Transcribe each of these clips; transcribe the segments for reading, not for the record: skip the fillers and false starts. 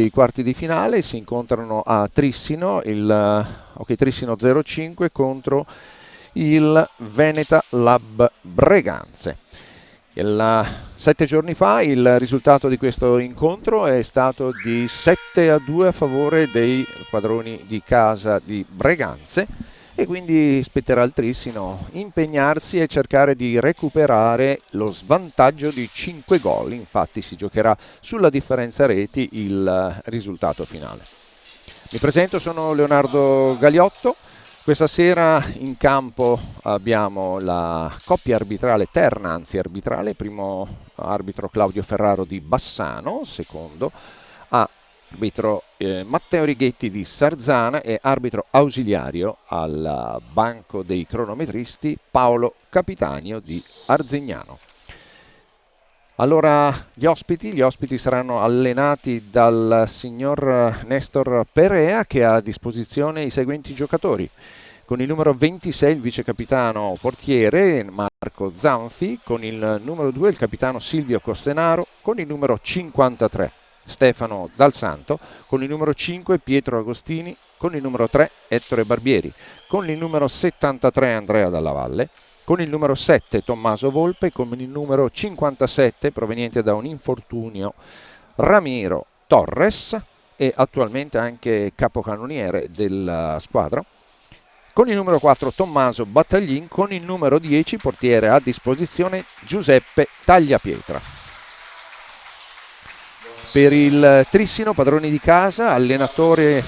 I quarti di finale si incontrano a Trissino, Trissino 05 contro il Veneta Lab Breganze. 7 giorni fa il risultato di questo incontro è stato di 7-2 a favore dei padroni di casa di Breganze, e quindi spetterà al Trissino impegnarsi e cercare di recuperare lo svantaggio di 5 gol. Infatti si giocherà sulla differenza reti il risultato finale. Mi presento, sono Leonardo Galiotto. Questa sera in campo abbiamo la coppia arbitrale, terna anzi arbitrale, primo arbitro Claudio Ferraro di Bassano, secondo arbitro Matteo Righetti di Sarzana e arbitro ausiliario al banco dei cronometristi Paolo Capitanio di Arzignano. Allora, gli ospiti saranno allenati dal signor Nestor Perea, che ha a disposizione i seguenti giocatori. Con il numero 26 il vice capitano portiere Marco Zanfi, con il numero 2 il capitano Silvio Costenaro, con il numero 53 Stefano Dal Santo, con il numero 5 Pietro Agostini, con il numero 3 Ettore Barbieri, con il numero 73 Andrea Dalla Valle, con il numero 7 Tommaso Volpe, con il numero 57 proveniente da un infortunio Ramiro Torres, e attualmente anche capocannoniere della squadra, con il numero 4 Tommaso Battaglin, con il numero 10 portiere a disposizione Giuseppe Tagliapietra. Per il Trissino, padroni di casa, allenatore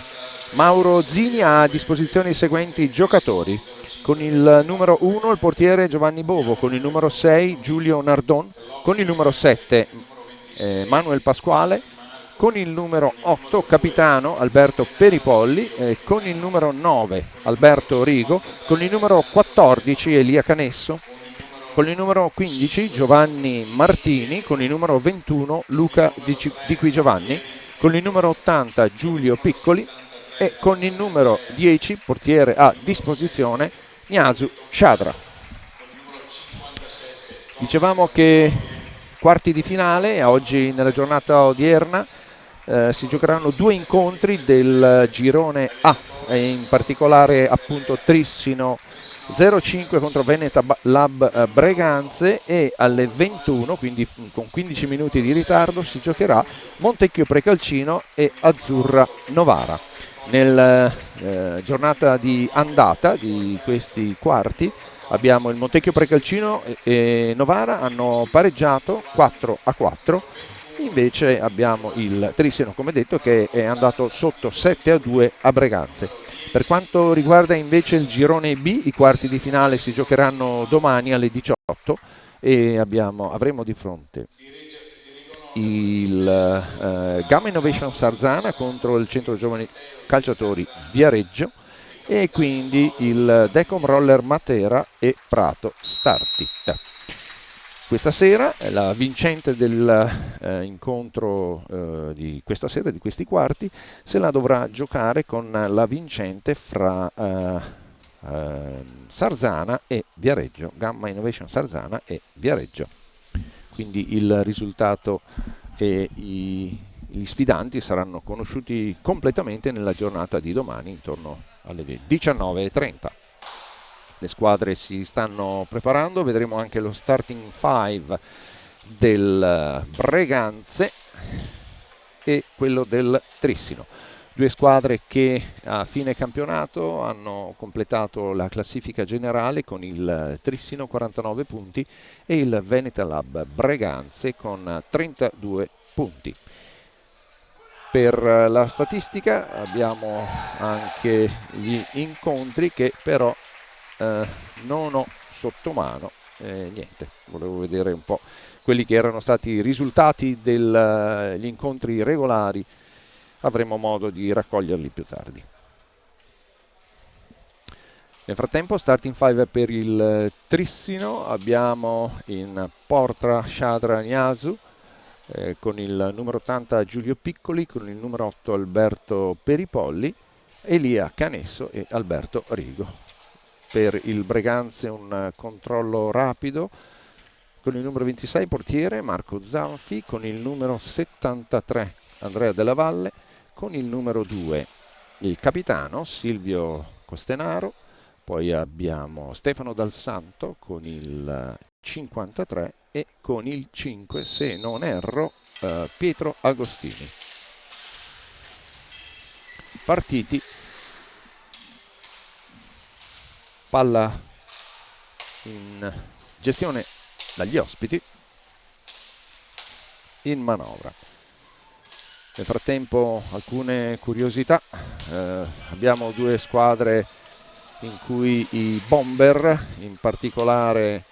Mauro Zini, ha a disposizione i seguenti giocatori. Con il numero 1 il portiere Giovanni Bovo, con il numero 6 Giulio Nardon, con il numero 7 Manuel Pasquale, con il numero 8 capitano Alberto Peripolli, con il numero 9 Alberto Rigo, con il numero 14 Elia Canesso, con il numero 15 Giovanni Martini, con il numero 21 Luca Di Qui Giovanni, con il numero 80 Giulio Piccoli e con il numero 10 portiere a disposizione Niasu Shadra. Dicevamo che quarti di finale, oggi nella giornata odierna si giocheranno 2 incontri del girone A, in particolare appunto Trissino 05 contro Veneta Lab Breganze, e alle 21, quindi con 15 minuti di ritardo, si giocherà Montecchio Precalcino e Azzurra Novara. Nella giornata di andata di questi quarti abbiamo il Montecchio Precalcino e Novara hanno pareggiato 4-4, invece abbiamo il Trissino, come detto, che è andato sotto 7-2 a Breganze. Per quanto riguarda invece il girone B, i quarti di finale si giocheranno domani alle 18 e avremo di fronte il Gamma Innovation Sarzana contro il Centro Giovani Calciatori Viareggio, e quindi il Decom Roller Matera e Prato Startit. Questa sera la vincente dell'incontro di questa sera, di questi quarti, se la dovrà giocare con la vincente fra Sarzana e Viareggio, Gamma Innovation Sarzana e Viareggio. Quindi il risultato e gli sfidanti saranno conosciuti completamente nella giornata di domani intorno alle 19:30. Le squadre si stanno preparando, vedremo anche lo starting 5 del Breganze e quello del Trissino. 2 squadre che a fine campionato hanno completato la classifica generale con il Trissino 49 punti e il Veneta Lab Breganze con 32 punti. Per la statistica abbiamo anche gli incontri che però non ho sotto mano. Niente, volevo vedere un po' quelli che erano stati i risultati degli incontri regolari. Avremo modo di raccoglierli più tardi. Nel frattempo, starting 5 per il Trissino, abbiamo in porta Shadra Niasu, con il numero 80 Giulio Piccoli, con il numero 8 Alberto Peripolli, Elia Canesso e Alberto Rigo. Per il Breganze un controllo rapido con il numero 26 portiere Marco Zanfi, con il numero 73 Andrea Della Valle, con il numero 2 il capitano Silvio Costenaro, poi abbiamo Stefano Dal Santo con il 53 e con il 5, se non erro, Pietro Agostini. Partiti. Palla in gestione dagli ospiti, in manovra. Nel frattempo alcune curiosità, abbiamo due squadre in cui i bomber, in particolare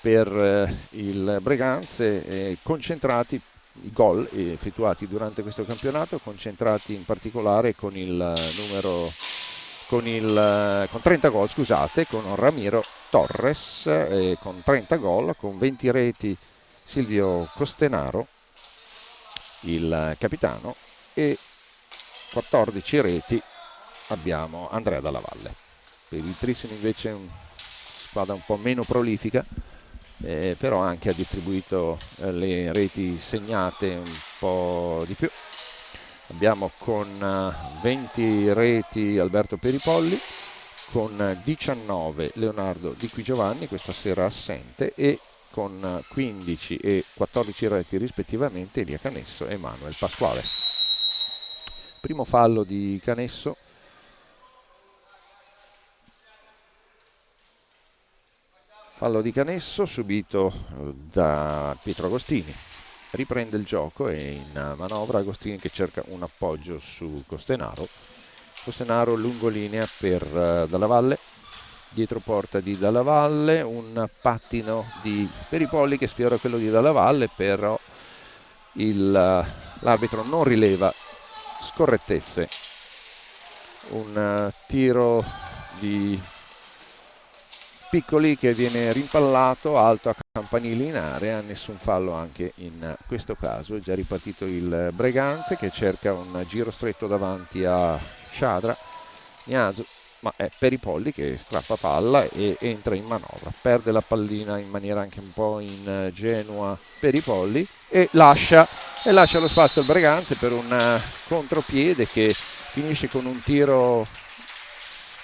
per il Breganze, concentrati, i gol effettuati durante questo campionato, concentrati in particolare con il numero con 30 gol, scusate, con Ramiro Torres, con 30 gol, con 20 reti Silvio Costenaro, il capitano, e 14 reti abbiamo Andrea Dalla Valle. Per il Trissino invece è una squadra un po' meno prolifica, però anche ha distribuito le reti segnate un po' di più. Abbiamo con 20 reti Alberto Peripolli, con 19 Leonardo Di Qui Giovanni, questa sera assente, e con 15 e 14 reti rispettivamente Elia Canesso e Manuel Pasquale. Primo fallo di Canesso. Fallo di Canesso subito da Pietro Agostini. Riprende il gioco e in manovra Agostini che cerca un appoggio su Costenaro. Costenaro lungolinea per Dalla Valle, dietro porta di Dalla Valle, un pattino di Peripolli che sfiora quello di Dalla Valle, però l'arbitro non rileva scorrettezze. Un tiro di Piccoli che viene rimpallato alto a campanili in area, nessun fallo anche in questo caso. È già ripartito il Breganze che cerca un giro stretto davanti a Sciadra, Gnazzo, ma è Peripolli che strappa palla e entra in manovra, perde la pallina in maniera anche un po' ingenua Peripolli e lascia lo spazio al Breganze per un contropiede che finisce con un tiro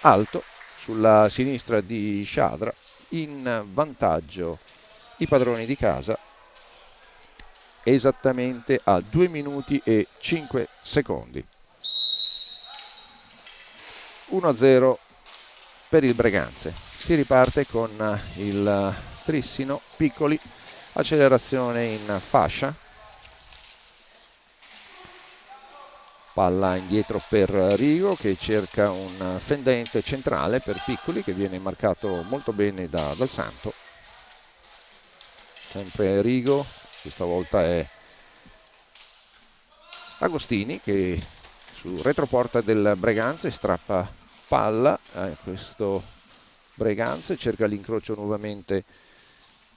alto sulla sinistra di Sciadra, in vantaggio i padroni di casa esattamente a 2 minuti e 5 secondi. 1-0 per il Breganze. Si riparte con il Trissino. Piccoli, accelerazione in fascia, palla indietro per Rigo che cerca un fendente centrale per Piccoli che viene marcato molto bene Dal Santo. Sempre Rigo, questa volta è Agostini che su retroporta del Breganze strappa palla. Questo Breganze cerca l'incrocio nuovamente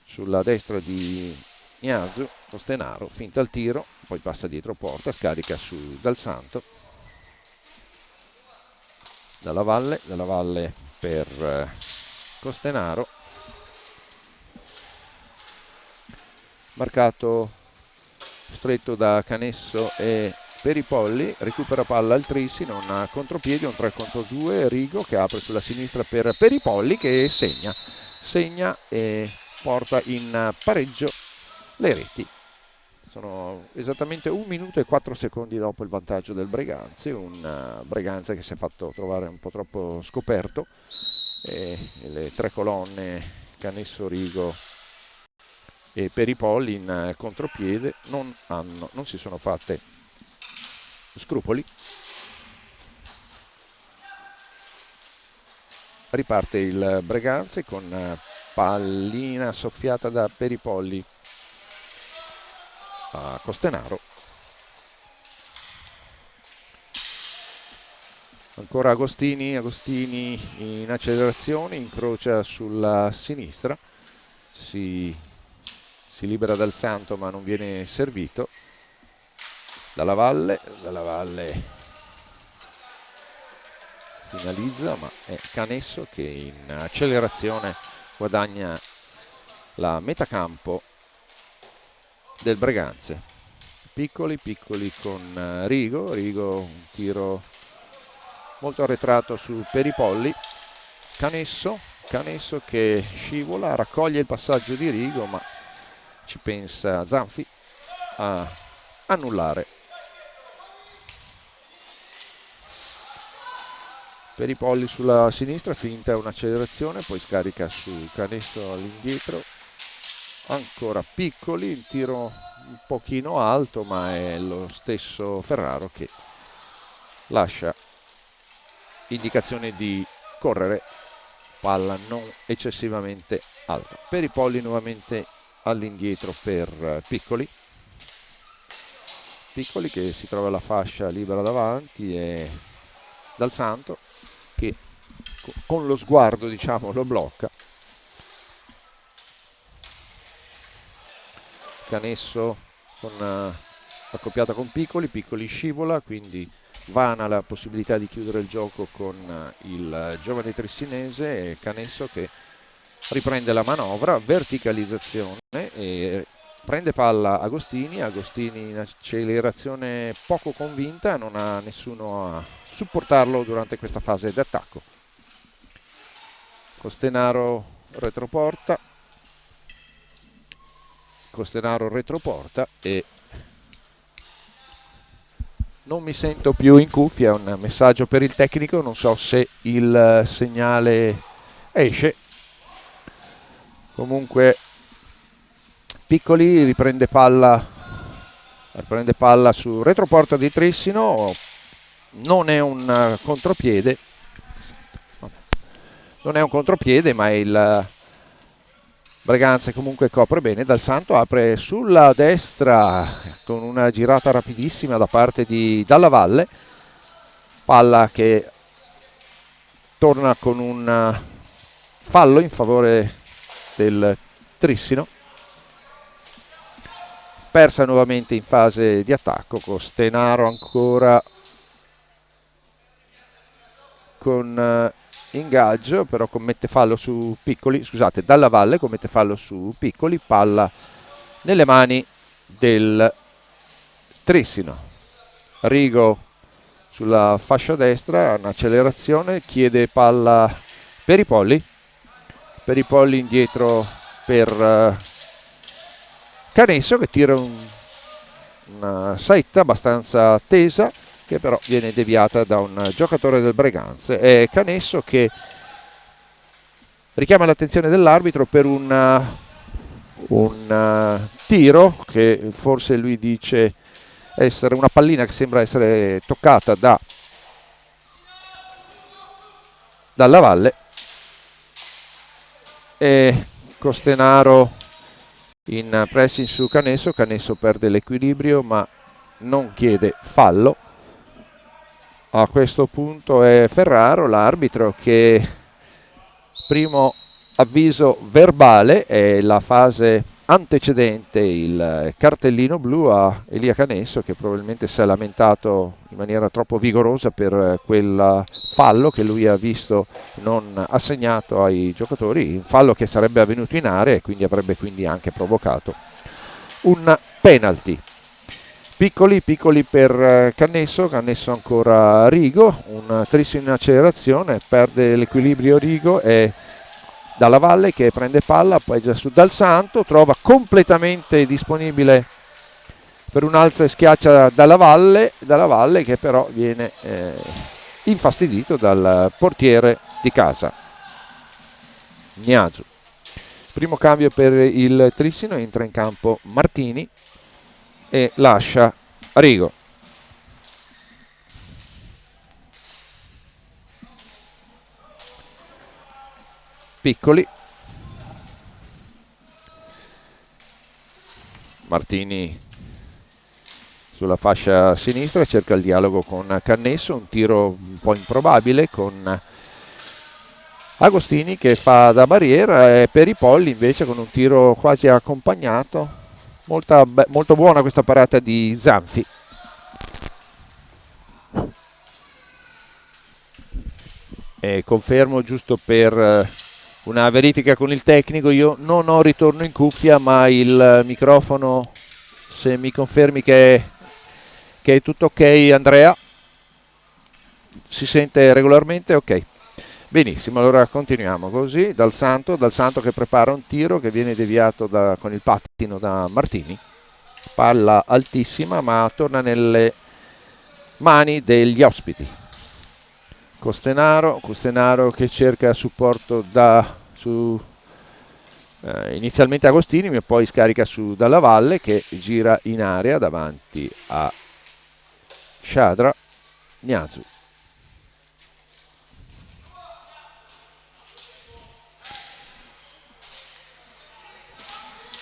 sulla destra di Gnazzo, Costenaro, finta il tiro, poi passa dietro porta, scarica su Dal Santo. Dalla Valle per Costenaro, marcato stretto da Canesso e Peripolli, recupera palla al Trissi, non ha contropiedi, un 3 contro 2, Rigo che apre sulla sinistra per Peripolli che segna e porta in pareggio le reti. Sono esattamente 1 minuto e 4 secondi dopo il vantaggio del Breganze, un Breganze che si è fatto trovare un po' troppo scoperto, e le tre colonne Canesso, Rigo e Peripolli in contropiede non si sono fatte scrupoli. Riparte il Breganze con pallina soffiata da Peripolli a Costenaro. Ancora Agostini in accelerazione, incrocia sulla sinistra, si libera Dal Santo ma non viene servito. Dalla Valle finalizza, ma è Canesso che in accelerazione guadagna la metà campo del Breganze. Piccoli con Rigo, un tiro molto arretrato su Peripolli. Canesso che scivola, raccoglie il passaggio di Rigo, ma ci pensa Zanfi a annullare. Peripolli sulla sinistra, finta un'accelerazione, poi scarica su Canesso all'indietro. Ancora Piccoli, un tiro un pochino alto, ma è lo stesso Ferraro che lascia indicazione di correre, palla non eccessivamente alta. Peripolli nuovamente all'indietro per Piccoli che si trova la fascia libera davanti, e Dal Santo che con lo sguardo, diciamo, lo blocca. Canesso accoppiata con Piccoli scivola, quindi vana la possibilità di chiudere il gioco con il giovane trissinese, e Canesso che riprende la manovra, verticalizzazione, e prende palla Agostini in accelerazione poco convinta, non ha nessuno a supportarlo durante questa fase d'attacco. Costenaro retroporta e non mi sento più in cuffia, un messaggio per il tecnico, non so se il segnale esce. Comunque Piccoli riprende palla su retroporta di Trissino, non è un contropiede, ma il Breganze comunque copre bene. Dal Santo apre sulla destra con una girata rapidissima da parte di Dalla Valle, palla che torna con un fallo in favore del Trissino, persa nuovamente in fase di attacco. Costenaro ancora con ingaggio, però commette fallo su Piccoli, scusate, Dalla Valle commette fallo su Piccoli, palla nelle mani del Trissino. Rigo sulla fascia destra, un'accelerazione, chiede palla Peripolli indietro per Canesso che tira una saetta abbastanza tesa, che però viene deviata da un giocatore del Breganze. È Canesso che richiama l'attenzione dell'arbitro per un tiro che forse lui dice essere una pallina che sembra essere toccata Dalla Valle, e Costenaro in pressing su Canesso perde l'equilibrio ma non chiede fallo. A questo punto è Ferraro l'arbitro che, primo avviso verbale, è la fase antecedente il cartellino blu a Elia Canesso, che probabilmente si è lamentato in maniera troppo vigorosa per quel fallo che lui ha visto non assegnato ai giocatori, un fallo che sarebbe avvenuto in area e quindi avrebbe anche provocato un penalty. Piccoli per Canesso ancora Rigo, un Trissino in accelerazione, perde l'equilibrio Rigo, e Dalla Valle che prende palla, poi già su Dal Santo, trova completamente disponibile per un alza e schiaccia Dalla Valle che però viene infastidito dal portiere di casa Gnazu. Primo cambio per il Trissino, entra in campo Martini e lascia Rigo. Piccoli, Martini sulla fascia sinistra, cerca il dialogo con Canesso, un tiro un po' improbabile con Agostini che fa da barriera, e Peripolli invece con un tiro quasi accompagnato. Molto buona questa parata di Zanfi. E confermo, giusto per una verifica con il tecnico, io non ho ritorno in cuffia, ma il microfono se mi confermi che è tutto ok, Andrea. Si sente regolarmente? Ok. Benissimo, allora continuiamo così. Dal Santo che prepara un tiro che viene deviato con il pattino da Martini. Palla altissima, ma torna nelle mani degli ospiti. Costenaro che cerca supporto inizialmente Agostini, ma poi scarica su Dalla Valle, che gira in area davanti a Shadra Niazu.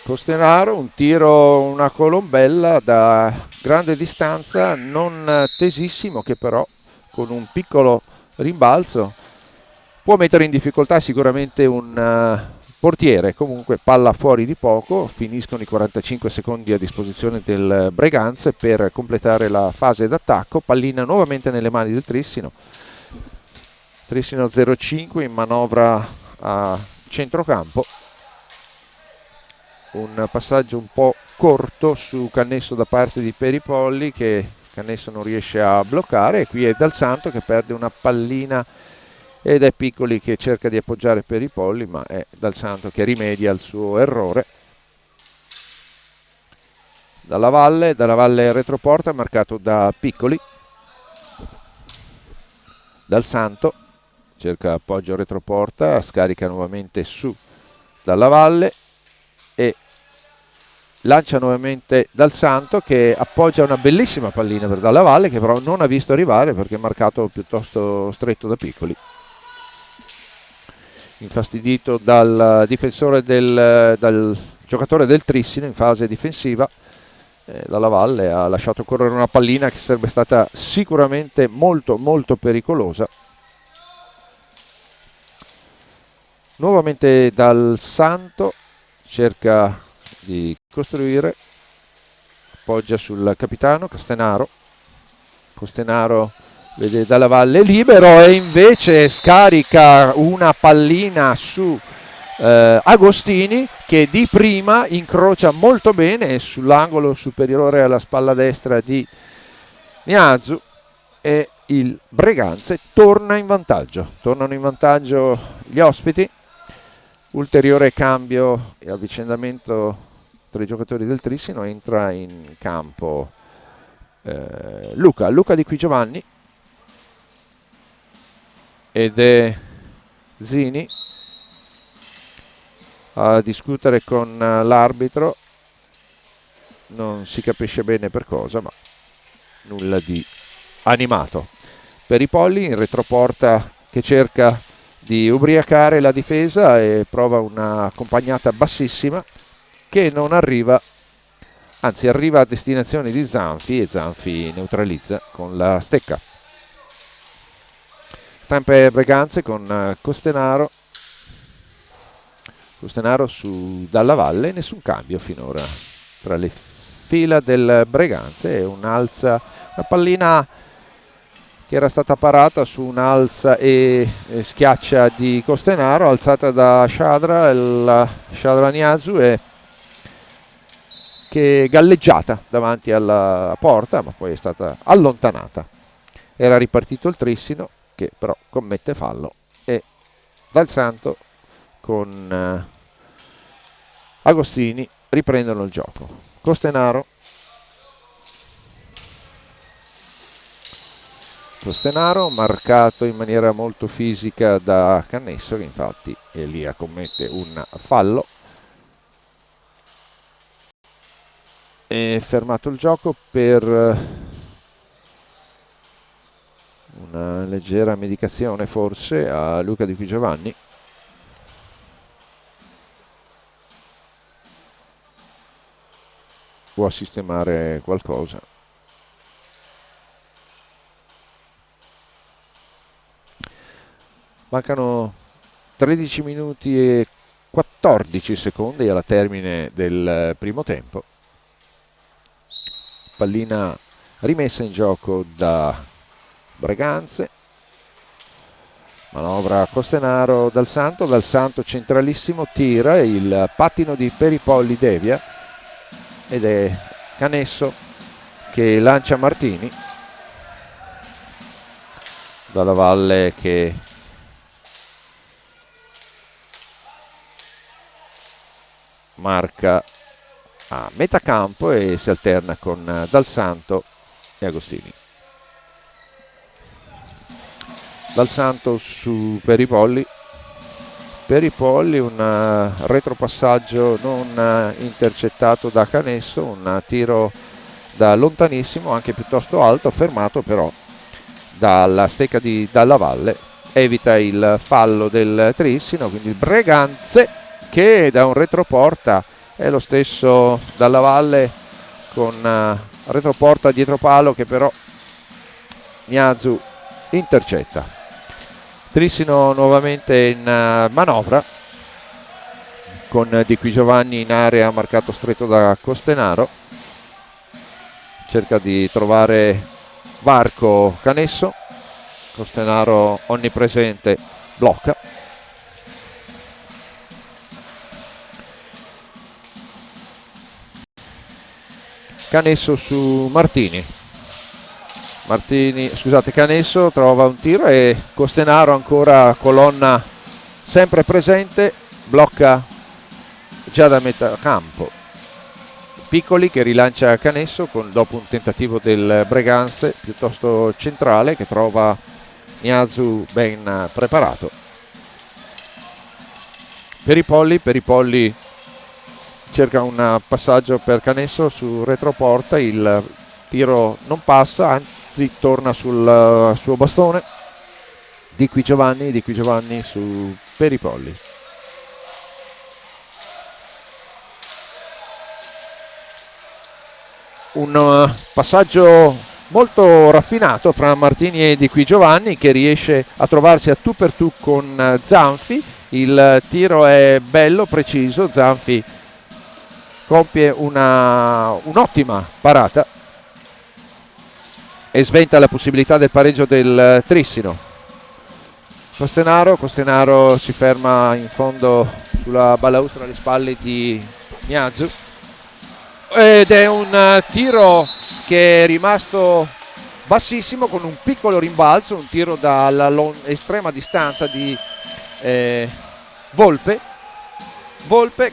Costenaro, un tiro, una colombella da grande distanza, non tesissimo, che però con un piccolo rimbalzo può mettere in difficoltà sicuramente un portiere. Comunque palla fuori di poco, finiscono i 45 secondi a disposizione del Breganze per completare la fase d'attacco. Pallina nuovamente nelle mani del Trissino. Trissino 0-5 in manovra a centrocampo. Un passaggio un po' corto su Cannesso da parte di Peripolli, che Cannesso non riesce a bloccare, e qui è Dal Santo che perde una pallina ed è Piccoli che cerca di appoggiare Peripolli, ma è Dal Santo che rimedia il suo errore. Dalla Valle retroporta marcato da Piccoli. Dal Santo cerca appoggio retroporta, scarica nuovamente su Dalla Valle e lancia nuovamente Dal Santo, che appoggia una bellissima pallina per Dalla Valle, che però non ha visto arrivare perché è marcato piuttosto stretto da Piccoli. Infastidito dal difensore dal giocatore del Trissino in fase difensiva, Dalla Valle ha lasciato correre una pallina che sarebbe stata sicuramente molto molto pericolosa. Nuovamente Dal Santo cerca di costruire, appoggia sul capitano Costenaro vede Dalla Valle libero e invece scarica una pallina su Agostini, che di prima incrocia molto bene sull'angolo superiore alla spalla destra di Niazu, e il Breganze tornano in vantaggio gli ospiti. Ulteriore cambio e avvicendamento tra i giocatori del Trissino. Entra in campo Luca Di Qui Giovanni, ed è Zini a discutere con l'arbitro, non si capisce bene per cosa, ma nulla di animato. Peripolli in retroporta che cerca di ubriacare la difesa e prova una accompagnata bassissima che non arriva, anzi arriva a destinazione di Zanfi, e Zanfi neutralizza con la stecca. Sempre Breganze con Costenaro su Dalla Valle, nessun cambio finora tra le fila del Breganze. Una pallina che era stata parata su un'alza e schiaccia di Costenaro, alzata da Shadra Niazu, e che è galleggiata davanti alla porta, ma poi è stata allontanata. Era ripartito il Trissino, che però commette fallo, e Dal Santo con Agostini riprendono il gioco. Costenaro marcato in maniera molto fisica da Cannesso, che infatti Elia commette un fallo, e fermato il gioco per una leggera medicazione forse a Luca Di Qui Giovanni. Può sistemare qualcosa. Mancano 13 minuti e 14 secondi alla termine del primo tempo. Pallina rimessa in gioco da Breganze. Manovra Costenaro, Dal Santo centralissimo, tira, il pattino di Peripolli devia ed è Canesso che lancia Martini, Dalla Valle che marca a metà campo e si alterna con Dal Santo e Agostini. Dal Santo su Peripolli, un retropassaggio non intercettato da Canesso, un tiro da lontanissimo, anche piuttosto alto, fermato però dalla stecca di Dalla Valle, evita il fallo del Trissino, quindi il Breganze che da un retroporta è lo stesso Dalla Valle con retroporta dietro palo che però Gnazu intercetta. Trissino nuovamente in manovra con Di Qui Giovanni in area marcato stretto da Costenaro, cerca di trovare varco Canesso, Costenaro onnipresente blocca. Canesso su Martini, Canesso trova un tiro e Costenaro ancora colonna sempre presente, blocca già da metà campo. Piccoli che rilancia Canesso dopo un tentativo del Breganze piuttosto centrale che trova Gnazu ben preparato. Peripolli cerca un passaggio per Canesso su retroporta, il tiro non passa, anzi torna sul suo bastone. Di Qui Giovanni su Peripolli. Un passaggio molto raffinato fra Martini e Di Qui Giovanni, che riesce a trovarsi a tu per tu con Zanfi. Il tiro è bello, preciso, Zanfi compie un'ottima parata e sventa la possibilità del pareggio del Trissino. Costenaro si ferma in fondo sulla balaustra alle spalle di Gnazu ed è un tiro che è rimasto bassissimo con un piccolo rimbalzo, un tiro dalla estrema distanza di Volpe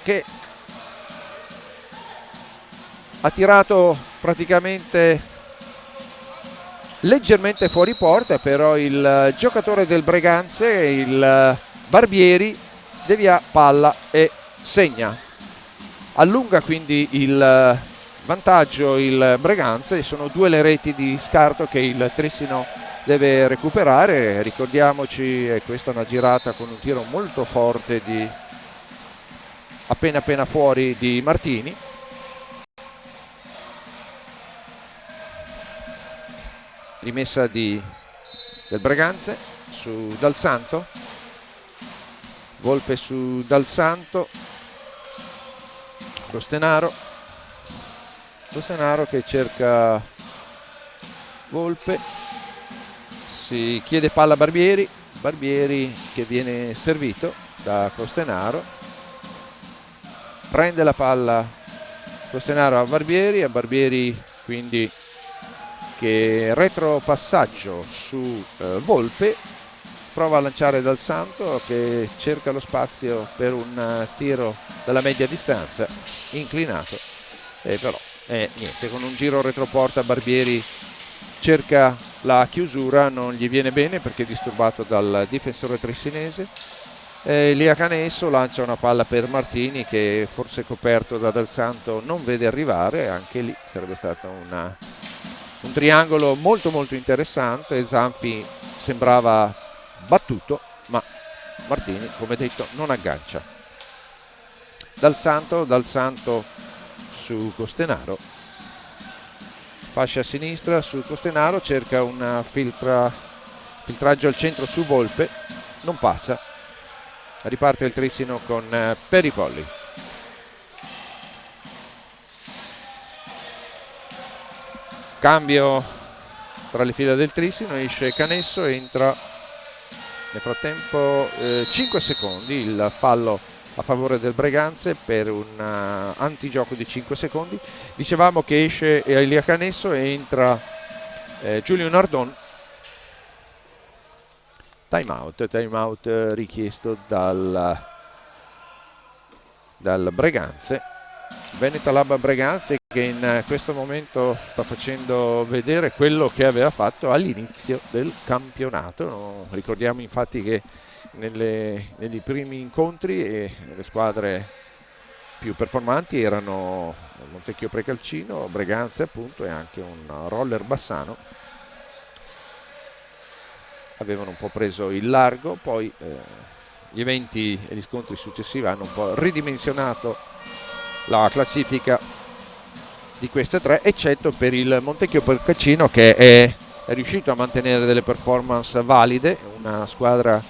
che ha tirato praticamente leggermente fuori porta, però il giocatore del Breganze, il Barbieri, devia palla e segna. Allunga quindi il vantaggio il Breganze, sono 2 le reti di scarto che il Trissino deve recuperare. Ricordiamoci, questa è una girata con un tiro molto forte di appena fuori di Martini. Rimessa del Breganze su Dal Santo, Volpe su Dal Santo, Costenaro che cerca Volpe, si chiede palla a Barbieri che viene servito da Costenaro, prende la palla Costenaro a Barbieri quindi che retropassaggio su Volpe, prova a lanciare Dal Santo che cerca lo spazio per un tiro dalla media distanza inclinato, però niente, con un giro retroporta Barbieri cerca la chiusura, non gli viene bene perché è disturbato dal difensore trissinese. Lia Canesso lancia una palla per Martini che forse coperto da Dal Santo non vede arrivare, anche lì sarebbe stato un triangolo molto interessante. Zanfi sembrava battuto, ma Martini, come detto, non aggancia. Dal Santo su Costenaro, fascia a sinistra su Costenaro, cerca un filtraggio al centro su Volpe, non passa. Riparte il Trissino con Peripolli. Cambio tra le fila del Trissino, esce Canesso, entra nel frattempo 5 secondi il fallo a favore del Breganze per un antigioco di 5 secondi. Dicevamo che esce Elia Canesso e entra Giulio Nardon. Time out richiesto dal Breganze. Veneta Lab Breganze che in questo momento sta facendo vedere quello che aveva fatto all'inizio del campionato. Ricordiamo infatti che negli primi incontri le squadre più performanti erano Montecchio Precalcino, Breganze appunto e anche un Roller Bassano. Avevano un po' preso il largo, poi gli eventi e gli scontri successivi hanno un po' ridimensionato la classifica di queste tre, eccetto per il Montecchio Precalcino che è riuscito a mantenere delle performance valide, una squadra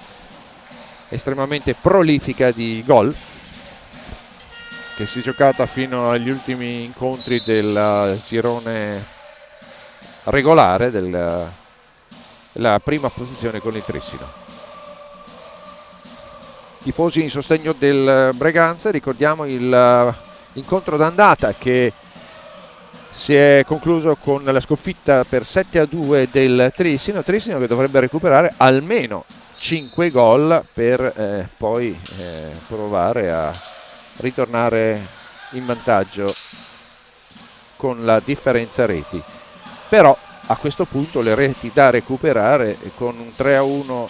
estremamente prolifica di gol che si è giocata fino agli ultimi incontri del girone regolare della prima posizione con il Trissino. Tifosi in sostegno del Breganze, ricordiamo l'incontro d'andata che si è concluso con la sconfitta per 7-2 del Trissino che dovrebbe recuperare almeno 5 gol per poi provare a ritornare in vantaggio con la differenza reti. Però a questo punto le reti da recuperare con un 3-1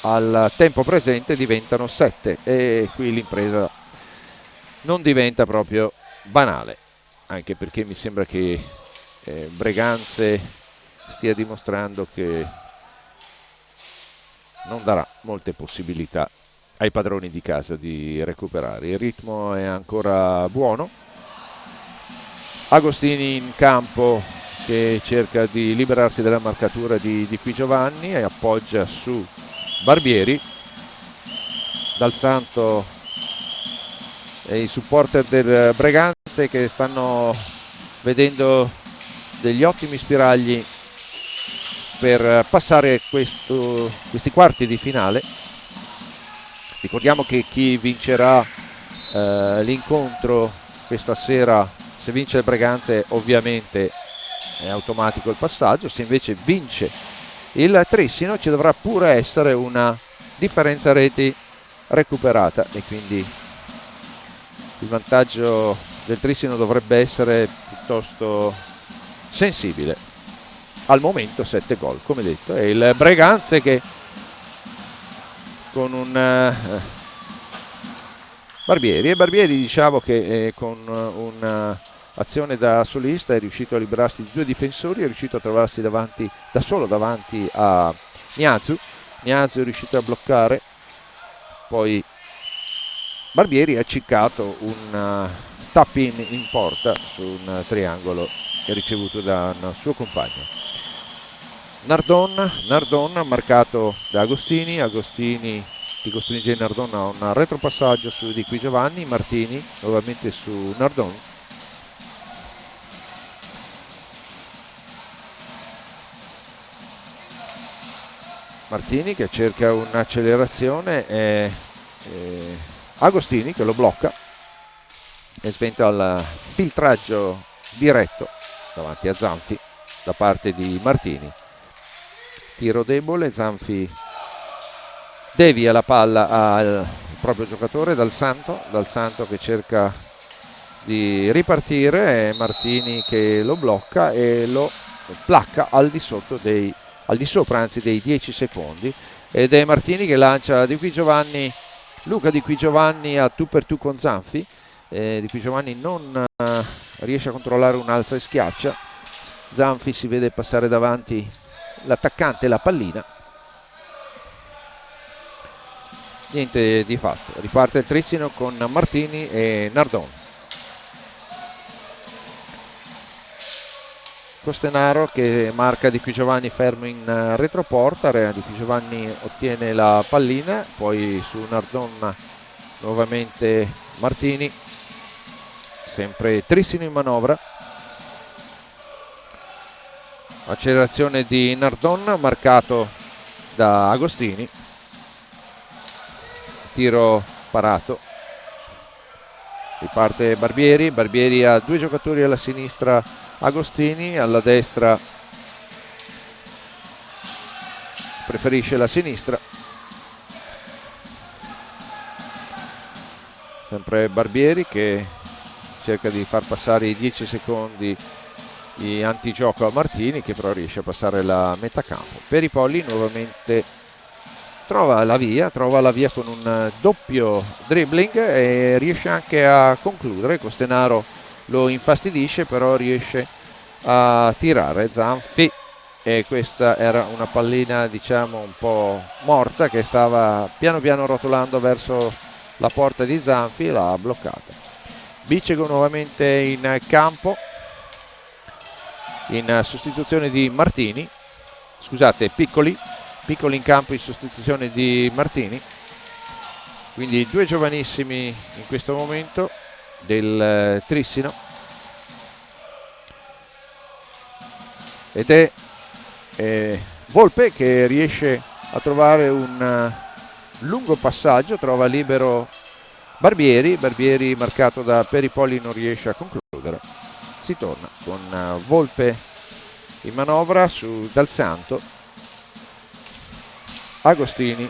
al tempo presente diventano 7 e qui l'impresa non diventa proprio banale, anche perché mi sembra che Breganze stia dimostrando che non darà molte possibilità ai padroni di casa di recuperare. Il ritmo è ancora buono. Agostini in campo che cerca di liberarsi dalla marcatura di Qui Giovanni e appoggia su Barbieri. Dal Santo e i supporter del Breganze che stanno vedendo degli ottimi spiragli per passare questi quarti di finale. Ricordiamo che chi vincerà l'incontro questa sera, se vince il Breganze ovviamente è automatico il passaggio, se invece vince il Trissino ci dovrà pure essere una differenza reti recuperata e quindi il vantaggio del Trissino dovrebbe essere piuttosto sensibile. Al momento 7 gol come detto, e il Breganze che con un Barbieri diciamo che con un'azione da solista è riuscito a liberarsi di 2 difensori, è riuscito a trovarsi da solo davanti a Niazu è riuscito a bloccare, poi Barbieri ha ciccato un tap-in in porta su un triangolo ricevuto da un suo compagno. Nardon marcato da Agostini che costringe Nardon a un retropassaggio su di Qui Giovanni. Martini nuovamente su Nardon. Martini che cerca un'accelerazione e Agostini che lo blocca e sventa il filtraggio diretto davanti a Zanfi da parte di Martini. Tiro debole, Zanfi devia la palla al proprio giocatore Dal Santo che cerca di ripartire, e Martini che lo blocca e lo placca al di sopra dei 10 secondi, ed è Martini che lancia Luca Di Qui Giovanni a tu per tu con Zanfi. Di Qui Giovanni non riesce a controllare un alza e schiaccia, Zanfi si vede passare davanti l'attaccante e la pallina, niente di fatto. Riparte il Trissino con Martini e Nardon. Costenaro che marca Di Qui Giovanni fermo in retroporta, Di Qui Giovanni ottiene la pallina, poi su Nardon nuovamente Martini, sempre Trissino in manovra, accelerazione di Nardon marcato da Agostini, tiro parato. Riparte Barbieri, Barbieri ha due giocatori alla sinistra, Agostini, alla destra preferisce la sinistra. Sempre Barbieri che cerca di far passare i 10 secondi di antigioco a Martini, che però riesce a passare la metà campo. Peripolli nuovamente trova la via con un doppio dribbling e riesce anche a concludere. Costenaro lo infastidisce, però riesce a tirare Zanfi, e questa era una pallina diciamo un po' morta che stava piano piano rotolando verso la porta di Zanfi, l'ha bloccata. Bicego nuovamente in campo in sostituzione di Martini, scusate, Piccoli in campo in sostituzione di Martini. Quindi due giovanissimi in questo momento del Trissino, ed è Volpe che riesce a trovare un lungo passaggio, trova libero Barbieri marcato da Peripolli, non riesce a concludere. Si torna con Volpe in manovra su Dal Santo, Agostini,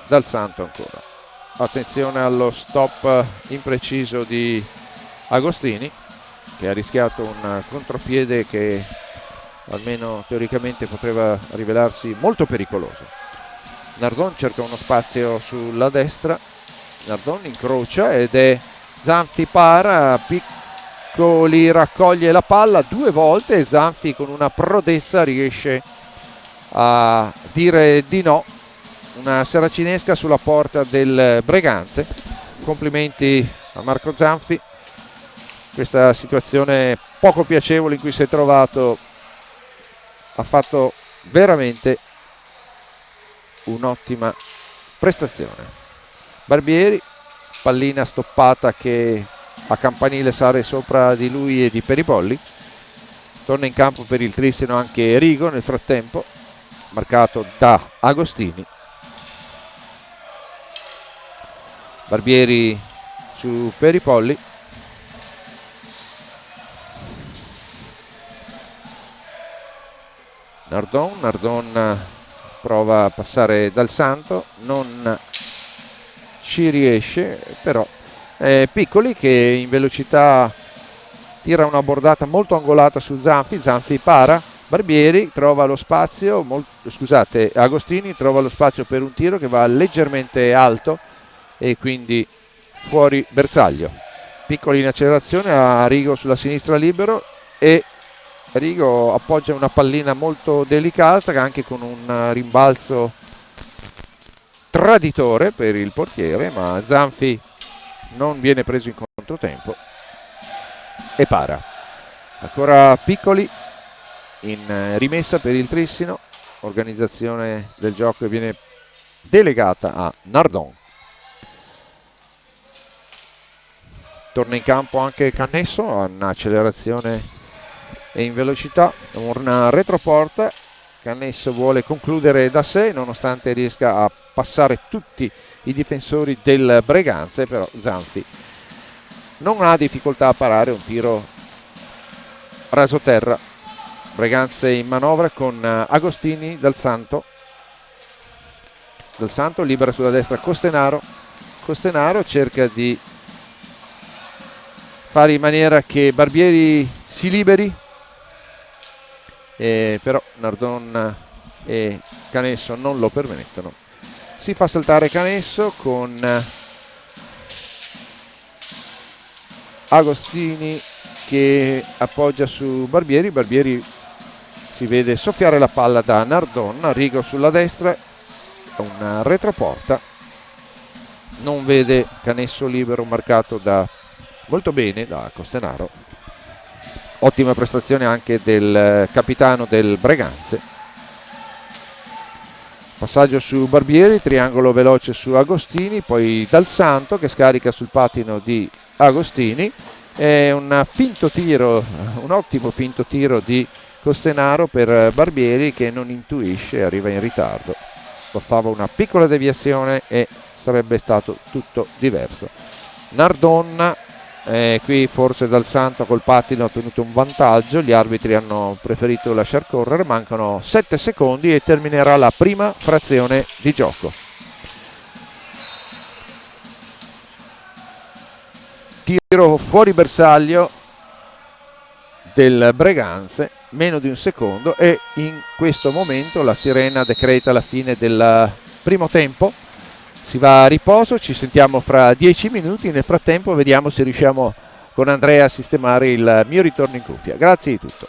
Dal Santo ancora. Attenzione allo stop impreciso di Agostini, che ha rischiato un contropiede che almeno teoricamente poteva rivelarsi molto pericoloso. Nardon cerca uno spazio sulla destra, Nardon incrocia ed è Zanfi para, Piccoli raccoglie la palla due volte e Zanfi con una prodezza riesce a dire di no. Una seracinesca sulla porta del Breganze. Complimenti a Marco Zanfi. Questa situazione poco piacevole in cui si è trovato ha fatto veramente un'ottima prestazione. Barbieri, pallina stoppata che a campanile sale sopra di lui e di Peripolli. Torna in campo per il Trissino anche Rigo nel frattempo, marcato da Agostini. Barbieri su Peripolli. Nardon prova a passare Dal Santo, non ci riesce, però Piccoli che in velocità tira una bordata molto angolata su Zanfi para, Barbieri trova lo spazio, Agostini trova lo spazio per un tiro che va leggermente alto e quindi fuori bersaglio. Piccoli in accelerazione, a Rigo sulla sinistra libero e Rigo appoggia una pallina molto delicata anche con un rimbalzo traditore per il portiere, ma Zanfi non viene preso in controtempo e para. Ancora Piccoli in rimessa per il Trissino, organizzazione del gioco che viene delegata a Nardon. Torna in campo anche Cannesso, in accelerazione e in velocità, una retroporta. Cannesso vuole concludere da sé nonostante riesca a passare tutti i difensori del Breganze, però Zanfi non ha difficoltà a parare un tiro rasoterra. Breganze in manovra con Agostini, Dal Santo libera sulla destra Costenaro cerca di fare in maniera che Barbieri si liberi, però Nardon e Cannesso non lo permettono. Si fa saltare Cannesso con Agostini che appoggia su Barbieri si vede soffiare la palla da Nardon, Rigo sulla destra, una retroporta, non vede Cannesso libero, marcato molto bene da Costenaro. Ottima prestazione anche del capitano del Breganze. Passaggio su Barbieri, triangolo veloce su Agostini, poi Dal Santo che scarica sul pattino di Agostini, e un ottimo finto tiro di Costenaro per Barbieri che non intuisce, arriva in ritardo. bastava una piccola deviazione e sarebbe stato tutto diverso. Nardon, qui forse Dal Santo col pattino ha ottenuto un vantaggio, gli arbitri hanno preferito lasciar correre, mancano 7 secondi e terminerà la prima frazione di gioco. Tiro fuori bersaglio del Breganze, meno di un secondo, e in questo momento la sirena decreta la fine del primo tempo. Si va a riposo, ci sentiamo fra 10 minuti, nel frattempo vediamo se riusciamo con Andrea a sistemare il mio ritorno in cuffia. Grazie di tutto.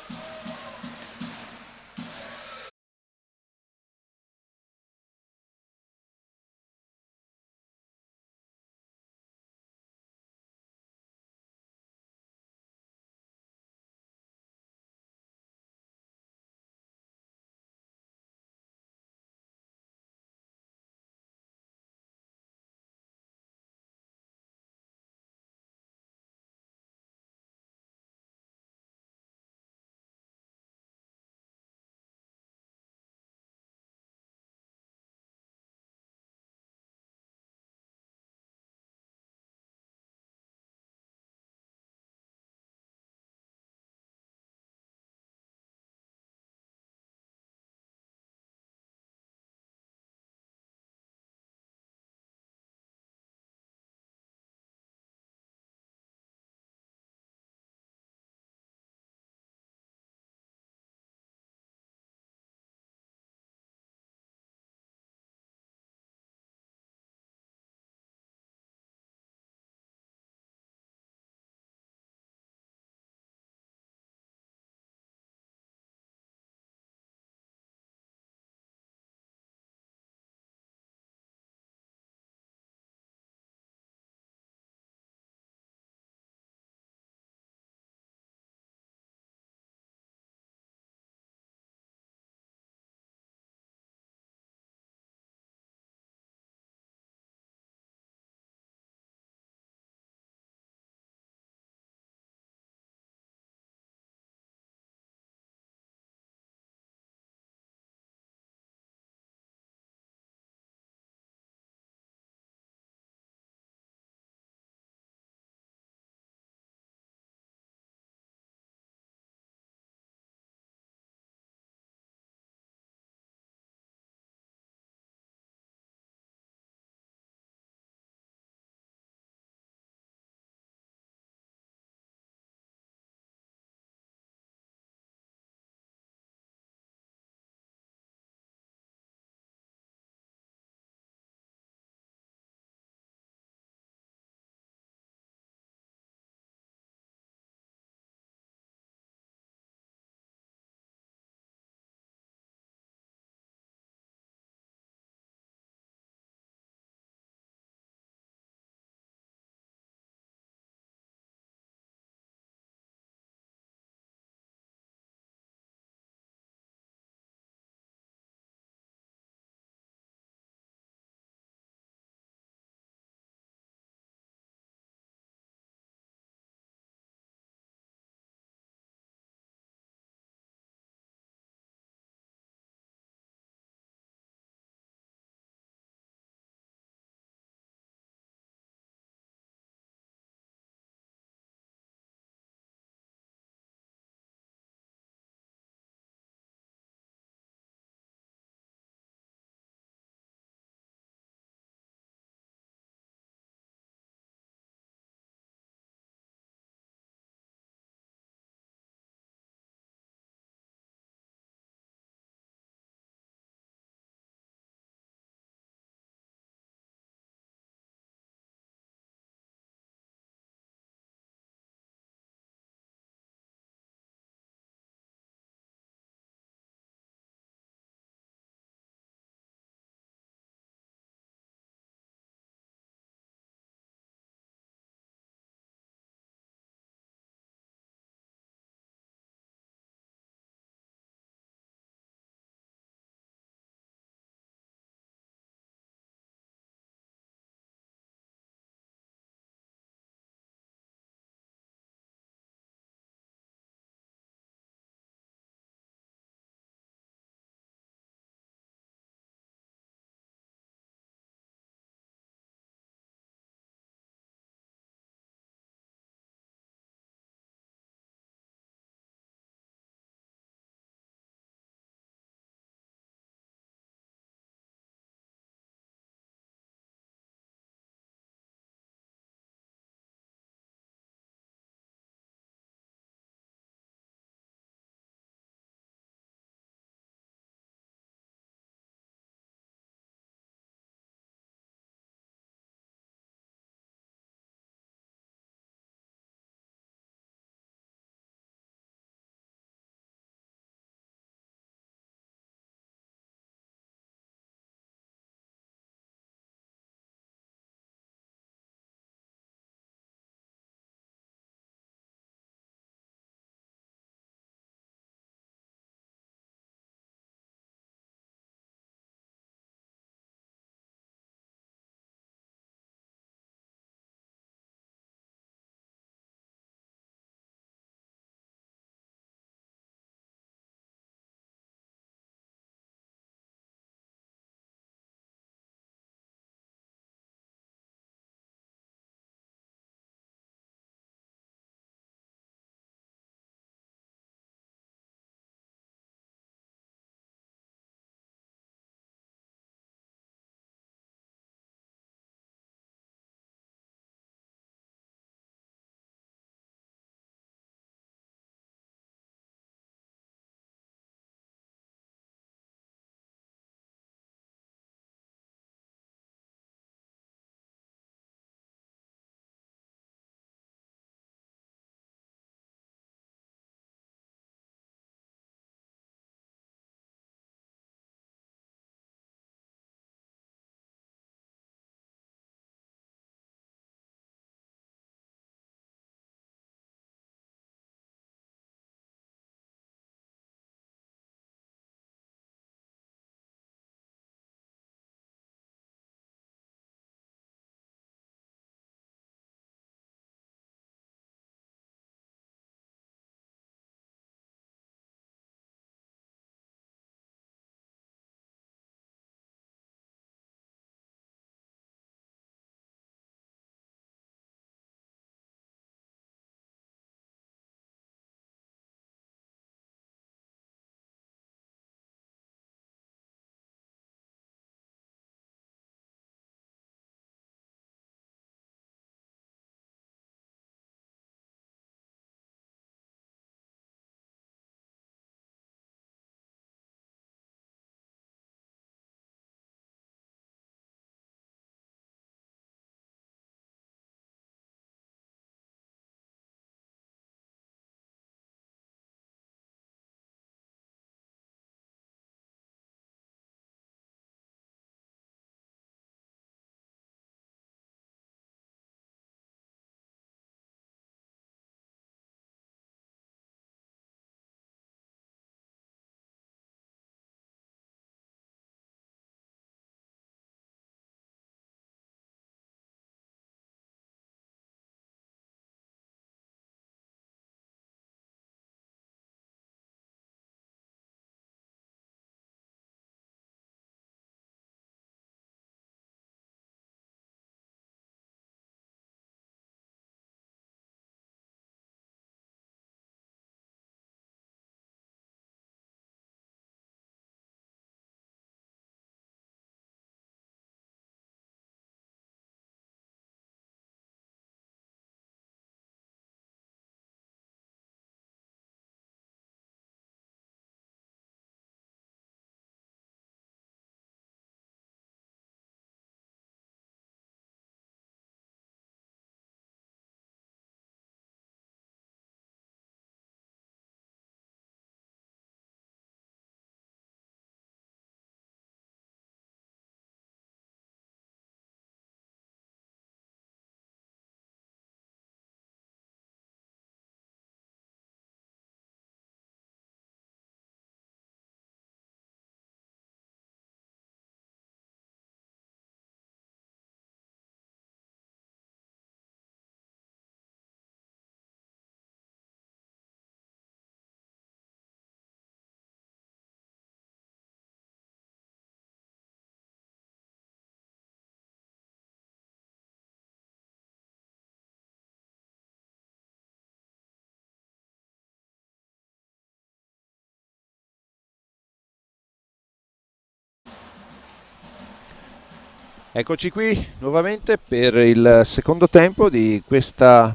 Eccoci qui nuovamente per il secondo tempo di questo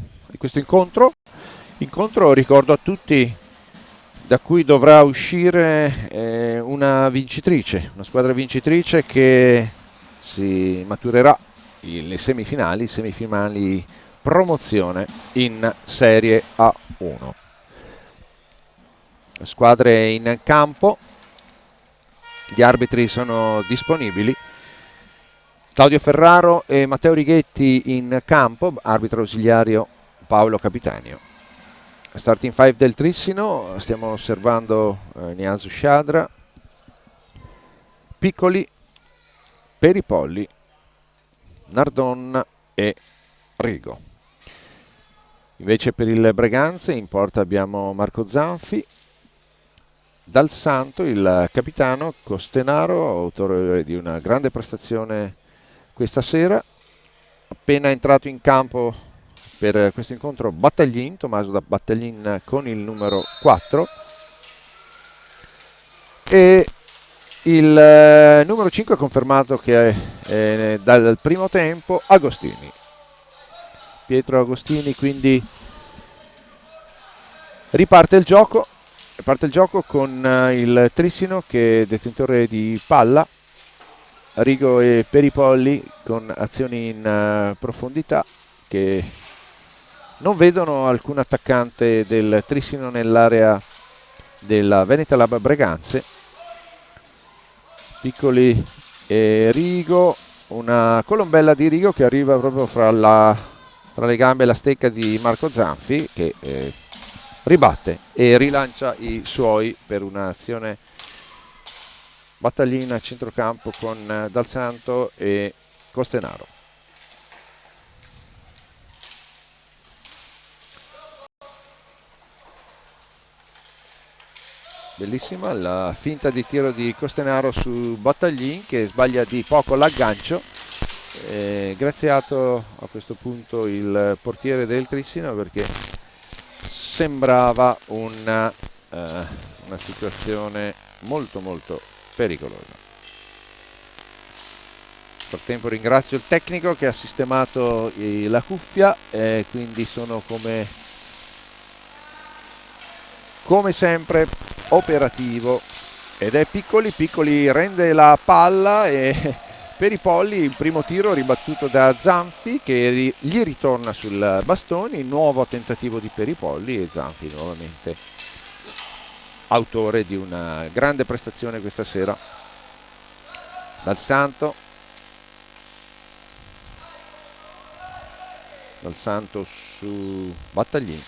incontro. Incontro, ricordo a tutti, da cui dovrà uscire una vincitrice, una squadra vincitrice che si maturerà le semifinali promozione in Serie A1. Squadre in campo, gli arbitri sono disponibili. Claudio Ferraro e Matteo Righetti in campo, arbitro ausiliario Paolo Capitanio. Starting 5 del Trissino, stiamo osservando Niasu Sciadra, Piccoli, Peripolli, Nardon e Rigo. Invece per il Breganze in porta abbiamo Marco Zanfi, Dal Santo, il capitano, Costenaro, autore di una grande prestazione questa sera, appena entrato in campo per questo incontro Battaglin, Tommaso da Battaglin con il numero 4, e il numero 5 è confermato che è dal primo tempo Agostini, Pietro Agostini. Quindi riparte il gioco con il Trissino che è detentore di palla, Rigo e Peripolli con azioni in profondità che non vedono alcun attaccante del Trissino nell'area della Veneta Lab Breganze. Piccoli e Rigo, una colombella di Rigo che arriva proprio fra le gambe e la stecca di Marco Zanfi, che ribatte e rilancia i suoi per un'azione battaglina a centrocampo con Dal Santo e Costenaro. Bellissima la finta di tiro di Costenaro su Battaglin, che sbaglia di poco l'aggancio. Graziato a questo punto il portiere del Trissino, perché sembrava una situazione molto molto pericolosa. Nel frattempo ringrazio il tecnico che ha sistemato la cuffia, quindi sono come sempre operativo, ed è Piccoli rende la palla e Peripolli, il primo tiro ribattuto da Zanfi che gli ritorna sul bastone, nuovo tentativo di Peripolli e Zanfi nuovamente autore di una grande prestazione questa sera. Dal Santo su Battaglin,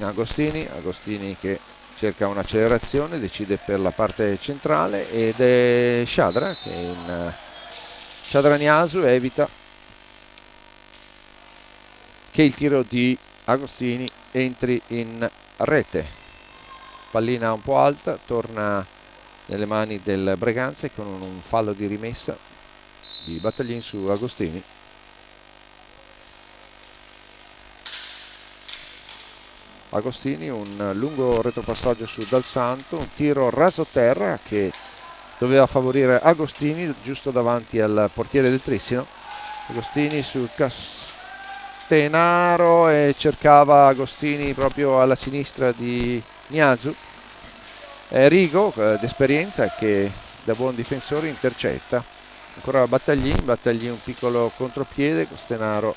Agostini che cerca un'accelerazione, decide per la parte centrale, ed è Sciadra che Sciadra Niasu evita che il tiro di Agostini entri in rete. Pallina un po' alta, torna nelle mani del Breganze con un fallo di rimessa di Battaglin su Agostini. Agostini, un lungo retropassaggio su Dal Santo, un tiro raso terra che doveva favorire Agostini giusto davanti al portiere del Trissino. Agostini su Costenaro e cercava Agostini proprio alla sinistra di Niasu. Rigo d'esperienza che da buon difensore intercetta. Ancora Battaglin un piccolo contropiede, Costenaro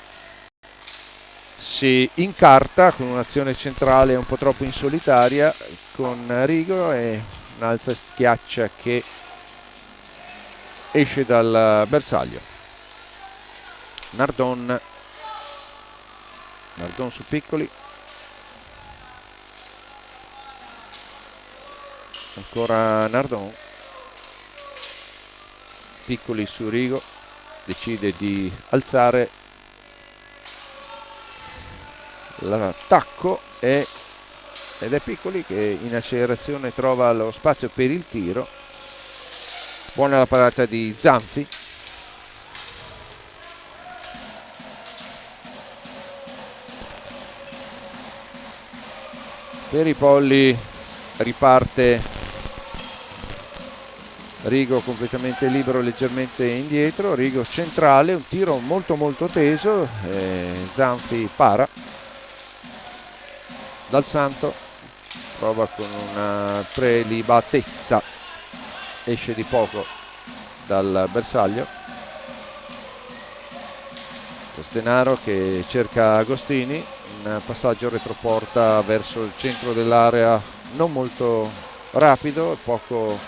si incarta con un'azione centrale un po' troppo in solitaria con Rigo e un'alza schiaccia che esce dal bersaglio. Nardon su Piccoli, ancora Nardon, Piccoli su Rigo, decide di alzare l'attacco ed è Piccoli che in accelerazione trova lo spazio per il tiro. Buona la parata di Zanfi. Peripolli riparte Rigo completamente libero, leggermente indietro, Rigo centrale, un tiro molto molto teso, Zanfi para, Dal Santo prova con una prelibatezza, esce di poco dal bersaglio, Costenaro che cerca Agostini, un passaggio retroporta verso il centro dell'area non molto rapido, poco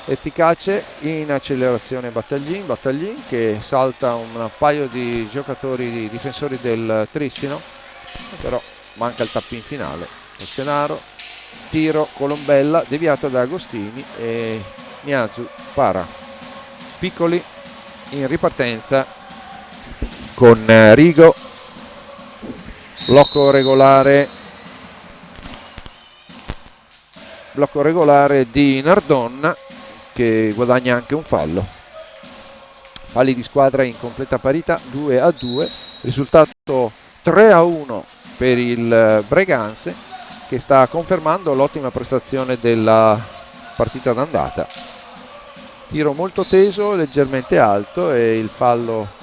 efficace, in accelerazione Battaglin che salta un paio di giocatori, di difensori del Trissino, però manca il tap-in finale. Costenaro, tiro, Colombella deviata da Agostini e Miyazu para. Piccoli in ripartenza con Rigo, blocco regolare di Nardon che guadagna anche un fallo. Falli di squadra in completa parità, 2-2, risultato 3-1 per il Breganze, che sta confermando l'ottima prestazione della partita d'andata. Tiro molto teso, leggermente alto, e il fallo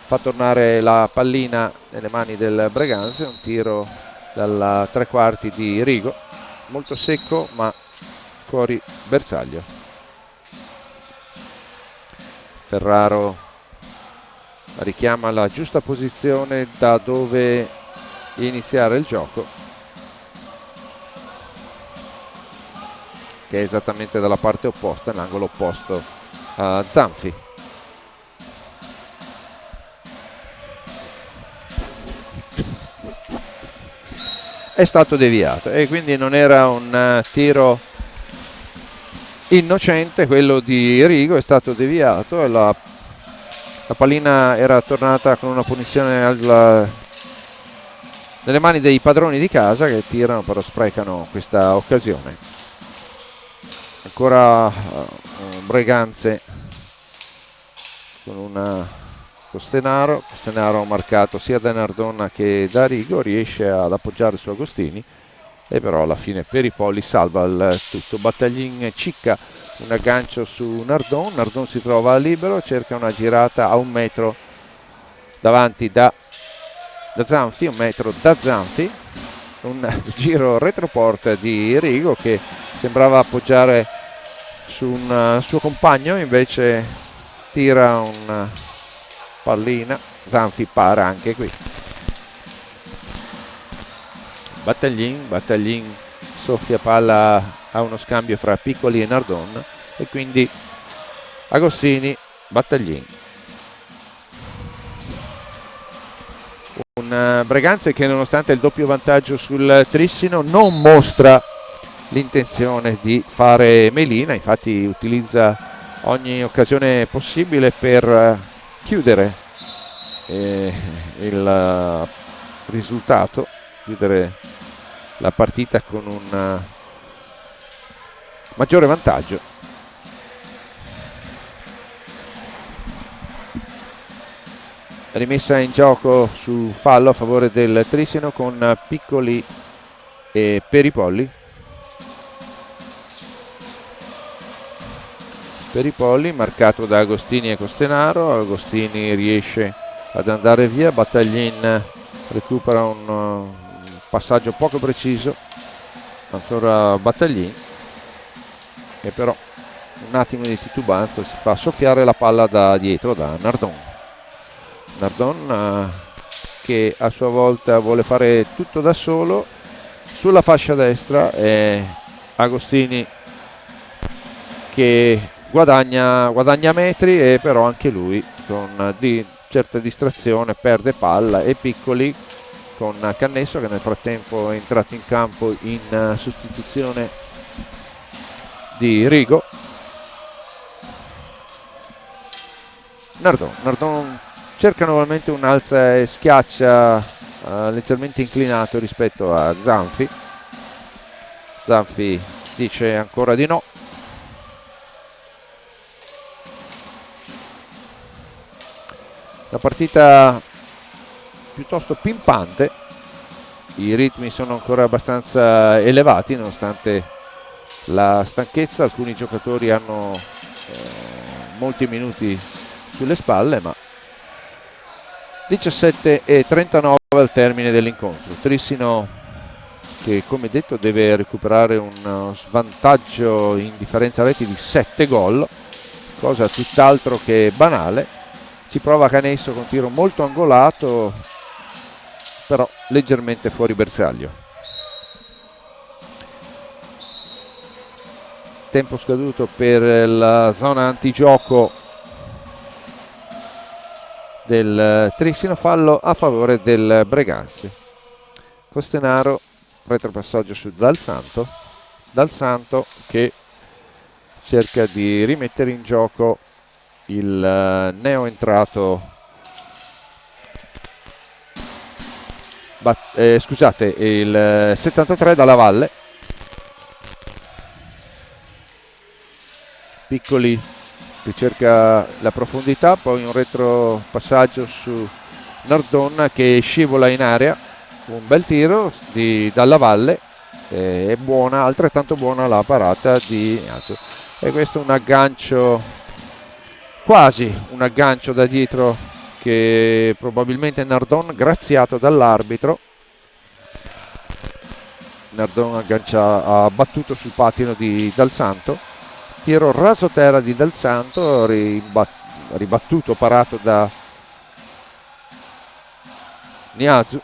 fa tornare la pallina nelle mani del Breganze, un tiro dalla tre quarti di Rigo, molto secco ma fuori bersaglio. Ferraro richiama la giusta posizione da dove iniziare il gioco, che è esattamente dalla parte opposta, nell'angolo opposto a Zanfi. È stato deviato e quindi non era un tiro innocente quello di Rigo, è stato deviato e la pallina era tornata con una punizione nelle mani dei padroni di casa, che tirano però sprecano questa occasione. Ancora Breganze con una Costenaro marcato sia da Nardon che da Rigo, riesce ad appoggiare su Agostini e però alla fine Peripoli salva il tutto. Battaglin cicca un aggancio su Nardon si trova libero, cerca una girata a un metro davanti da Zanfi, un metro da Zanfi, un giro retroport di Rigo che sembrava appoggiare su un suo compagno, invece tira una pallina, Zanfi para anche qui. Battaglin soffia palla a uno scambio fra Piccoli e Nardon e quindi Agostini, Battaglin. Un Breganze che, nonostante il doppio vantaggio sul Trissino, non mostra l'intenzione di fare melina, infatti utilizza ogni occasione possibile per chiudere il risultato, chiudere la partita con un maggiore vantaggio. Rimessa in gioco su fallo a favore del Trissino con Piccoli e Peripolli. Peripolli marcato da Agostini e Costenaro, Agostini riesce ad andare via, Battaglin recupera un passaggio poco preciso, ancora Battaglin, e però un attimo di titubanza si fa soffiare la palla da dietro da Nardon che a sua volta vuole fare tutto da solo sulla fascia destra, e Agostini che guadagna metri e però anche lui con certa distrazione perde palla, e Piccoli con Cannesso che nel frattempo è entrato in campo in sostituzione di Rigo. Nardon cerca nuovamente un alza e schiaccia leggermente inclinato rispetto a Zanfi. Zanfi dice ancora di no. La partita piuttosto pimpante, i ritmi sono ancora abbastanza elevati nonostante la stanchezza, alcuni giocatori hanno molti minuti sulle spalle, ma 17:39 al termine dell'incontro. Trissino che, come detto, deve recuperare uno svantaggio in differenza reti di 7 gol, cosa tutt'altro che banale. Ci prova Canesso con tiro molto angolato, però leggermente fuori bersaglio. Tempo scaduto per la zona antigioco del Trissino, fallo a favore del Breganze. Costenaro, retropassaggio su Dal Santo che cerca di rimettere in gioco il neo entrato scusate, il 73 Dalla Valle. Piccoli ricerca la profondità, poi un retropassaggio su Nardon che scivola in area, un bel tiro di Dalla Valle, è buona, altrettanto buona la parata di Ignazio, e questo è un aggancio, quasi un aggancio da dietro che probabilmente Nardon, graziato dall'arbitro, Nardon ha battuto sul patino di Dal Santo. Tiro rasoterra di Dal Santo, ribattuto, parato da Niazu.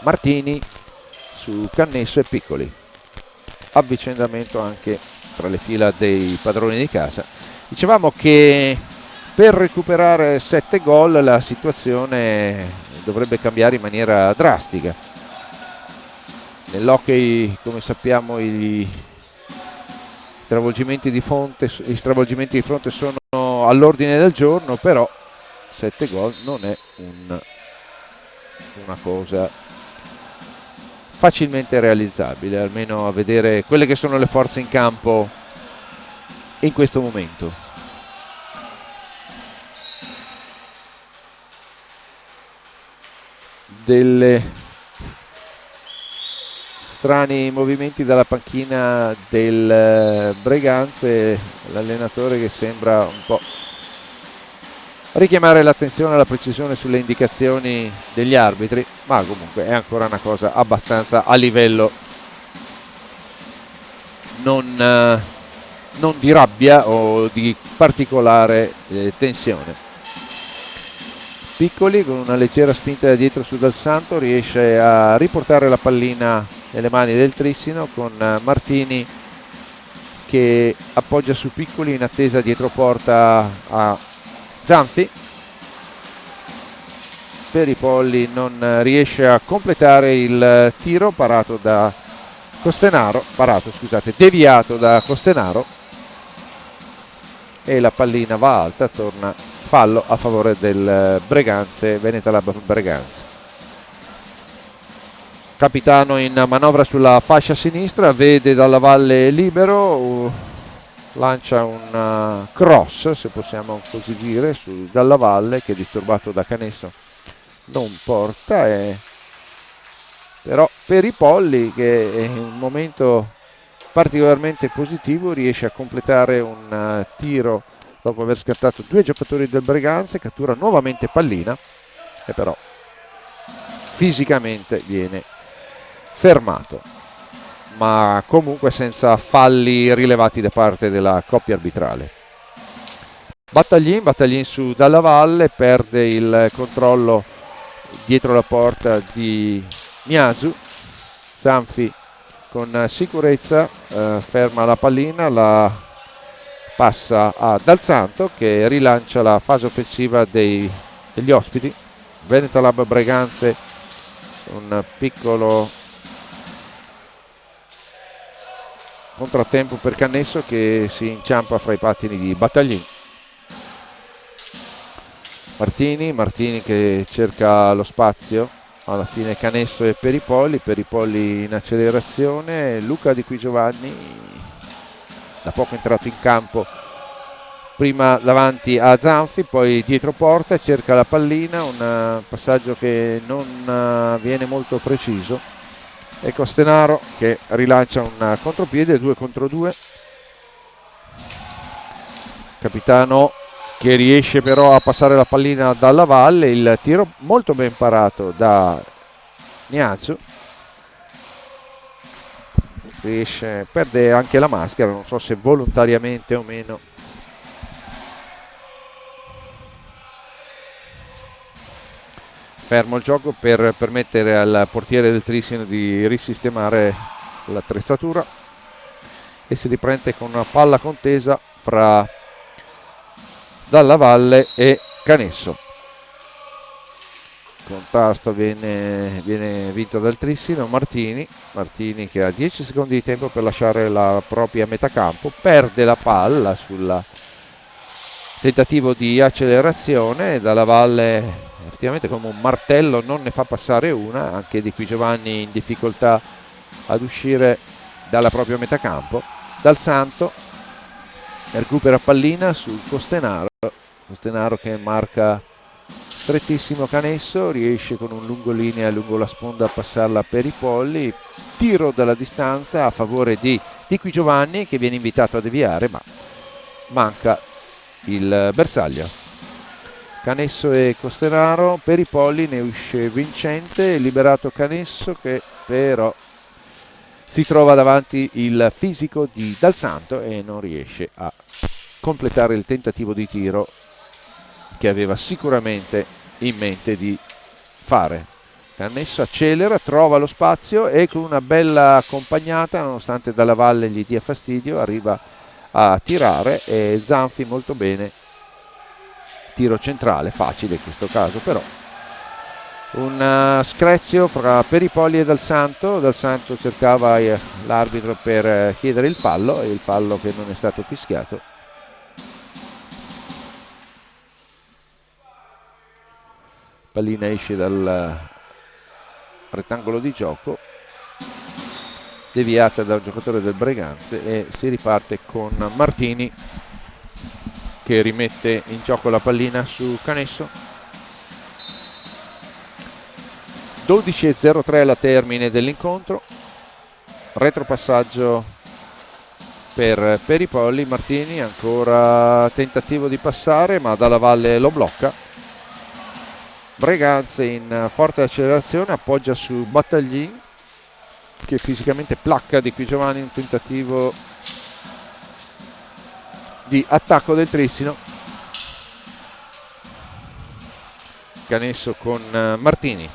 Martini su Cannesso e Piccoli. Avvicendamento anche tra le fila dei padroni di casa. Dicevamo che per recuperare 7 gol la situazione dovrebbe cambiare in maniera drastica. Nell'hockey, come sappiamo, i stravolgimenti di fronte sono all'ordine del giorno, però 7 gol non è una cosa facilmente realizzabile, almeno a vedere quelle che sono le forze in campo in questo momento. Delle strani movimenti dalla panchina del Breganze, l'allenatore che sembra un po' richiamare l'attenzione alla precisione sulle indicazioni degli arbitri, ma comunque è ancora una cosa abbastanza a livello non di rabbia o di particolare tensione. Piccoli, con una leggera spinta da dietro su Dal Santo, riesce a riportare la pallina nelle mani del Trissino, con Martini che appoggia su Piccoli in attesa dietro porta a Zanfi. Peripolli non riesce a completare il tiro deviato da Costenaro, e la pallina va alta, torna fallo a favore del Breganze, Venetalab Breganze. Capitano in manovra sulla fascia sinistra, vede Dalla Valle libero, lancia un cross, se possiamo così dire, su Dalla Valle, che disturbato da Canesso non porta, però Peripolli, che è in un momento particolarmente positivo, riesce a completare un tiro dopo aver scartato 2 giocatori del Breganze, cattura nuovamente pallina e però fisicamente viene fermato, ma comunque senza falli rilevati da parte della coppia arbitrale. Battaglin su Dalla Valle, perde il controllo dietro la porta di Niazu. Zanfi con sicurezza ferma la pallina, la passa a Dal Santo, che rilancia la fase offensiva degli ospiti. Venetalab Breganze, un piccolo contrattempo per Cannesso che si inciampa fra i pattini di Battaglin. Martini che cerca lo spazio, alla fine Canesso e Peripolli in accelerazione. Luca Di Qui Giovanni, da poco entrato in campo, prima davanti a Zanfi, poi dietro porta, cerca la pallina, un passaggio che non viene molto preciso, e Costenaro che rilancia un contropiede, 2 contro 2. Capitano che riesce però a passare la pallina dalla valle, il tiro molto ben parato da Niazzu, riesce, perde anche la maschera, non so se volontariamente o meno. Fermo il gioco per permettere al portiere del Trissino di risistemare l'attrezzatura e si riprende con una palla contesa fra Dalla Valle e Canesso. Contasto viene vinto dal Trissino. Martini che ha 10 secondi di tempo per lasciare la propria metà campo, perde la palla sul tentativo di accelerazione. Dalla Valle effettivamente come un martello non ne fa passare una, anche Di Qui Giovanni in difficoltà ad uscire dalla propria metà campo. Dal Santo recupera pallina sul Costenaro che marca strettissimo Canesso, riesce con un lungolinea lungo la sponda a passarla per i polli, tiro dalla distanza a favore di Qui Giovanni che viene invitato a deviare ma manca il bersaglio. Canesso e Costenaro, per i polli ne usce vincente, liberato Canesso che però si trova davanti il fisico di Dal Santo e non riesce a completare il tentativo di tiro che aveva sicuramente in mente di fare. Canesso accelera, trova lo spazio e con una bella accompagnata, nonostante Dalla Valle gli dia fastidio, arriva a tirare e Zanfi molto bene. Tiro centrale, facile in questo caso, però un screzio fra Peripolli e Dal Santo. Dal Santo cercava l'arbitro per chiedere il fallo e il fallo che non è stato fischiato. Pallina esce dal rettangolo di gioco, deviata da un giocatore del Breganze e si riparte con Martini che rimette in gioco la pallina su Canesso. 12:03 alla termine dell'incontro, retropassaggio per Peripolli. Martini ancora tentativo di passare ma Dalla Valle lo blocca. Breganze in forte accelerazione appoggia su Battaglin che fisicamente placca Di Qui Giovanni in un tentativo di attacco del Trissino. Canesso con Martini.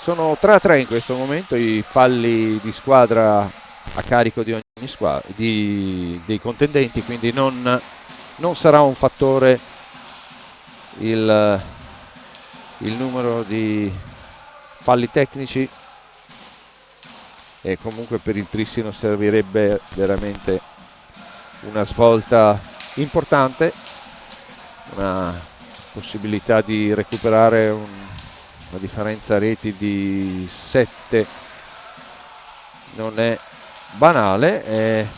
Sono 3-3 in questo momento i falli di squadra a carico di ogni squadra, dei contendenti, quindi non sarà un fattore il numero di falli tecnici e comunque per il Trissino servirebbe veramente una svolta importante, una possibilità di recuperare una differenza reti di 7 non è banale. E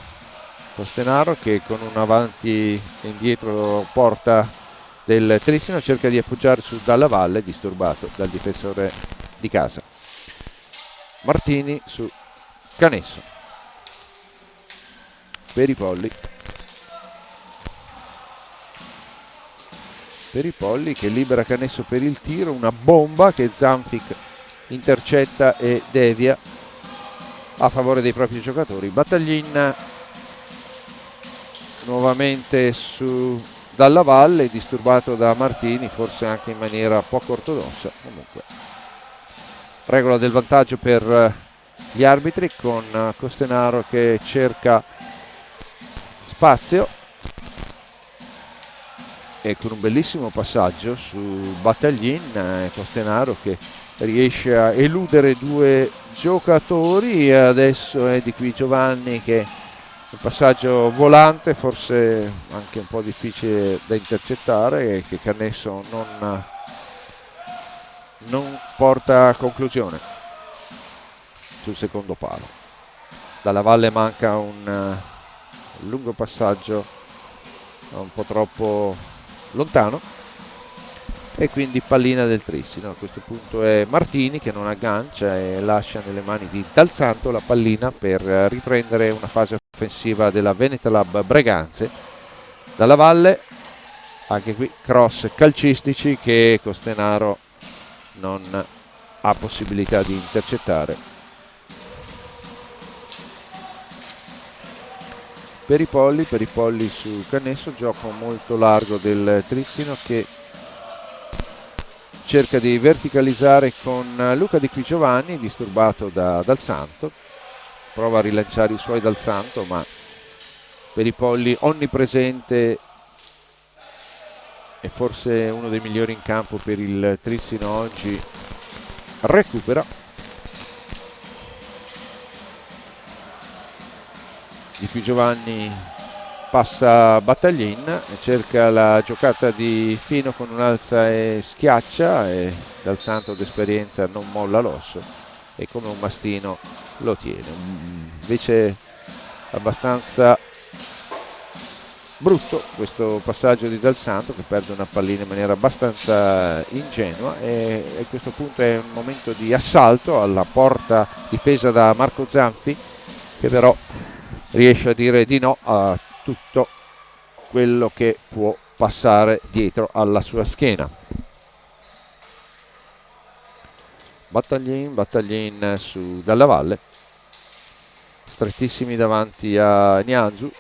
Costenaro che con un avanti e indietro porta del Trissino cerca di appoggiare su Dalla Valle, disturbato dal difensore di casa. Martini su Canesso. Peripolli che libera Canesso per il tiro, una bomba che Zanfic intercetta e devia a favore dei propri giocatori. Battaglin nuovamente su Dalla Valle, disturbato da Martini, forse anche in maniera poco ortodossa. Comunque regola del vantaggio per gli arbitri, con Costenaro che cerca spazio e con un bellissimo passaggio su Battaglin. Costenaro che riesce a eludere due giocatori e adesso è Di Qui Giovanni che un passaggio volante, forse anche un po' difficile da intercettare e che Canesso non porta a conclusione sul secondo palo. Dalla Valle manca un lungo passaggio un po' troppo lontano. e quindi pallina del Trissino. A questo punto è Martini che non aggancia e lascia nelle mani di Dal Santo la pallina per riprendere una fase offensiva della Venetalab Breganze. Dalla valle, anche qui cross calcistici che Costenaro non ha possibilità di intercettare. Per i polli su Cannesso, gioco molto largo del Trissino che cerca di verticalizzare con Luca Di Qui Giovanni, disturbato da Dal Santo. Prova a rilanciare i suoi Dal Santo, ma per i polli onnipresente e forse uno dei migliori in campo per il Trissino oggi, recupera. Di Qui Giovanni passa Battaglin e cerca la giocata di Fino con un'alza e schiaccia, e Dal Santo d'esperienza non molla l'osso e come un mastino lo tiene. Invece abbastanza brutto questo passaggio di Dal Santo, che perde una pallina in maniera abbastanza ingenua, e a questo punto è un momento di assalto alla porta difesa da Marco Zanfi, che però riesce a dire di no a tutto quello che può passare dietro alla sua schiena. Battaglin su Dalla Valle, strettissimi davanti a Nianzu,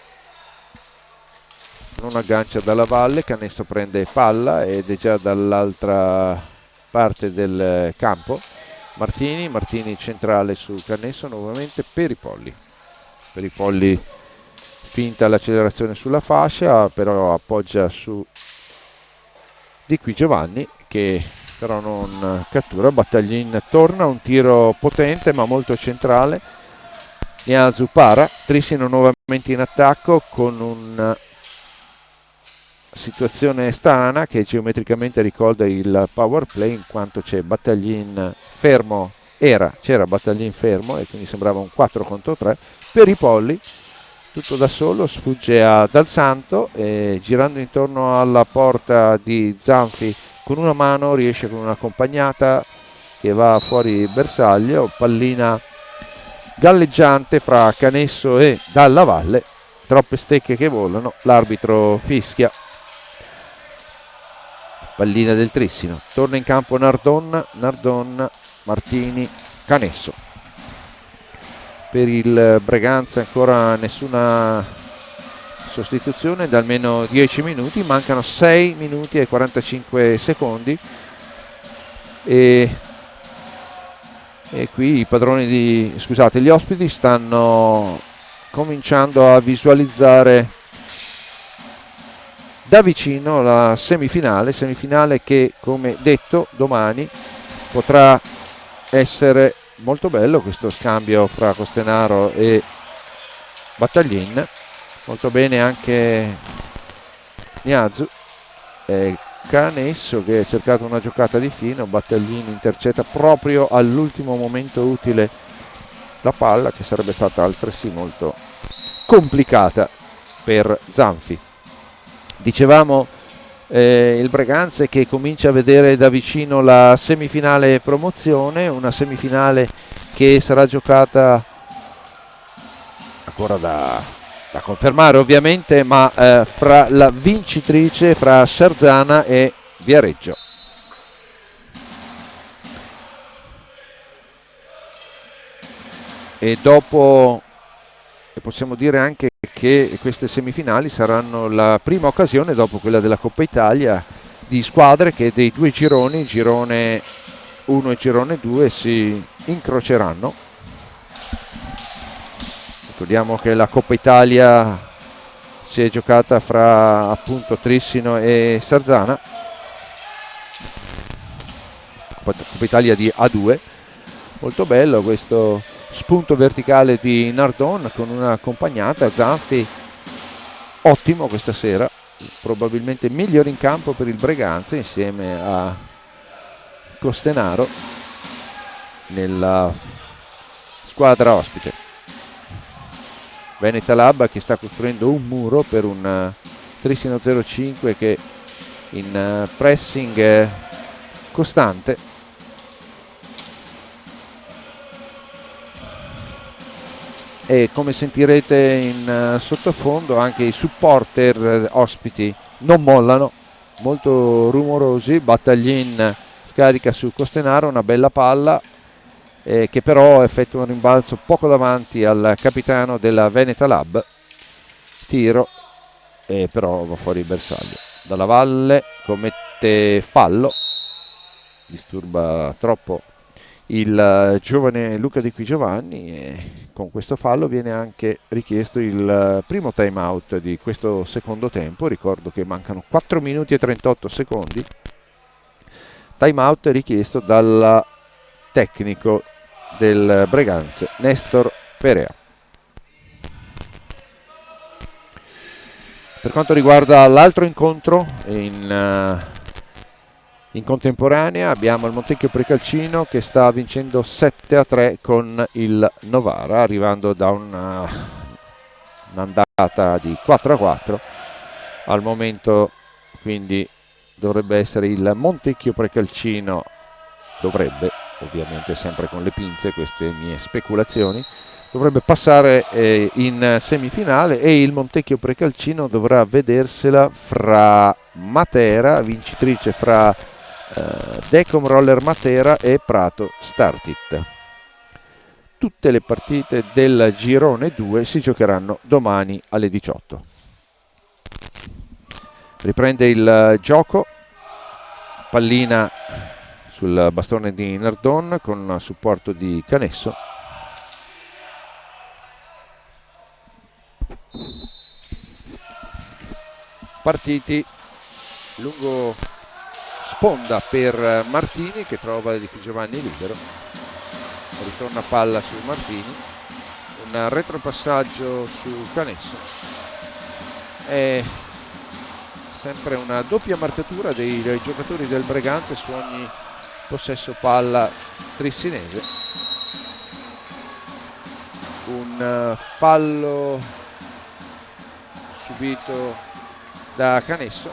non aggancia Dalla Valle, Cannesso prende palla ed è già dall'altra parte del campo. Martini centrale su Cannesso, nuovamente per i polli finta l'accelerazione sulla fascia, però appoggia su Di Qui Giovanni che però non cattura. Battaglin torna, un tiro potente ma molto centrale. Niasu para, Trissino nuovamente in attacco con una situazione strana che geometricamente ricorda il power play, in quanto c'è Battaglin fermo, c'era Battaglin fermo e quindi sembrava un 4 contro 3 per i polli. Tutto da solo, sfugge a Dal Santo e girando intorno alla porta di Zanfi con una mano riesce con un'accompagnata che va fuori bersaglio, pallina galleggiante fra Cannesso e Dalla Valle, troppe stecche che volano, l'arbitro fischia. Pallina del Trissino, torna in campo Nardon, Martini, Cannesso. Per il Breganza ancora nessuna sostituzione da almeno 10 minuti, mancano 6 minuti e 45 secondi e qui i padroni gli ospiti stanno cominciando a visualizzare da vicino la semifinale che, come detto, domani potrà essere molto bello, questo scambio fra Costenaro e Battaglin. Molto bene anche Niazu e Cannesso che ha cercato una giocata di Fino. Battaglin intercetta proprio all'ultimo momento utile la palla, che sarebbe stata altresì molto complicata per Zanfi. Dicevamo il Breganze che comincia a vedere da vicino la semifinale promozione, una semifinale che sarà giocata ancora da confermare ovviamente, ma fra la vincitrice, fra Sarzana e Viareggio. E dopo possiamo dire anche che queste semifinali saranno la prima occasione, dopo quella della Coppa Italia, di squadre che dei due gironi, girone 1 e girone 2, si incroceranno. Ricordiamo che la Coppa Italia si è giocata fra appunto Trissino e Sarzana, Coppa Italia di A2. Molto bello questo spunto verticale di Nardon con una accompagnata. Zanfi ottimo questa sera, probabilmente migliore in campo per il Breganze insieme a Costenaro nella squadra ospite. Venetalab che sta costruendo un muro per un Trissino 05 che in pressing costante. E come sentirete in sottofondo anche i supporter ospiti non mollano, molto rumorosi. Battaglin scarica su Costenaro una bella palla che però effettua un rimbalzo poco davanti al capitano della Veneta Lab. Tiro però va fuori il bersaglio. Dalla Valle commette fallo, disturba troppo il giovane Luca Di Qui Giovanni e con questo fallo viene anche richiesto il primo time out di questo secondo tempo. Ricordo che mancano 4 minuti e 38 secondi. Time out richiesto dal tecnico del Breganze, Nestor Perea. Per quanto riguarda l'altro incontro in contemporanea abbiamo il Montecchio Precalcino che sta vincendo 7-3 con il Novara, arrivando da un'andata di 4-4. Al momento quindi dovrebbe essere il Montecchio Precalcino, dovrebbe, ovviamente sempre con le pinze queste mie speculazioni, dovrebbe passare in semifinale e il Montecchio Precalcino dovrà vedersela fra Matera, vincitrice fra Decom Roller Matera e Prato Startit. Tutte le partite del girone 2 si giocheranno domani alle 18. Riprende il gioco, pallina sul bastone di Nardon con supporto di Canesso. Partiti lungo sponda per Martini che trova Di Qui Giovanni libero, ritorna palla su Martini, un retropassaggio su Canesso e sempre una doppia marcatura dei giocatori del Breganze su ogni possesso palla trissinese. Un fallo subito da Canesso,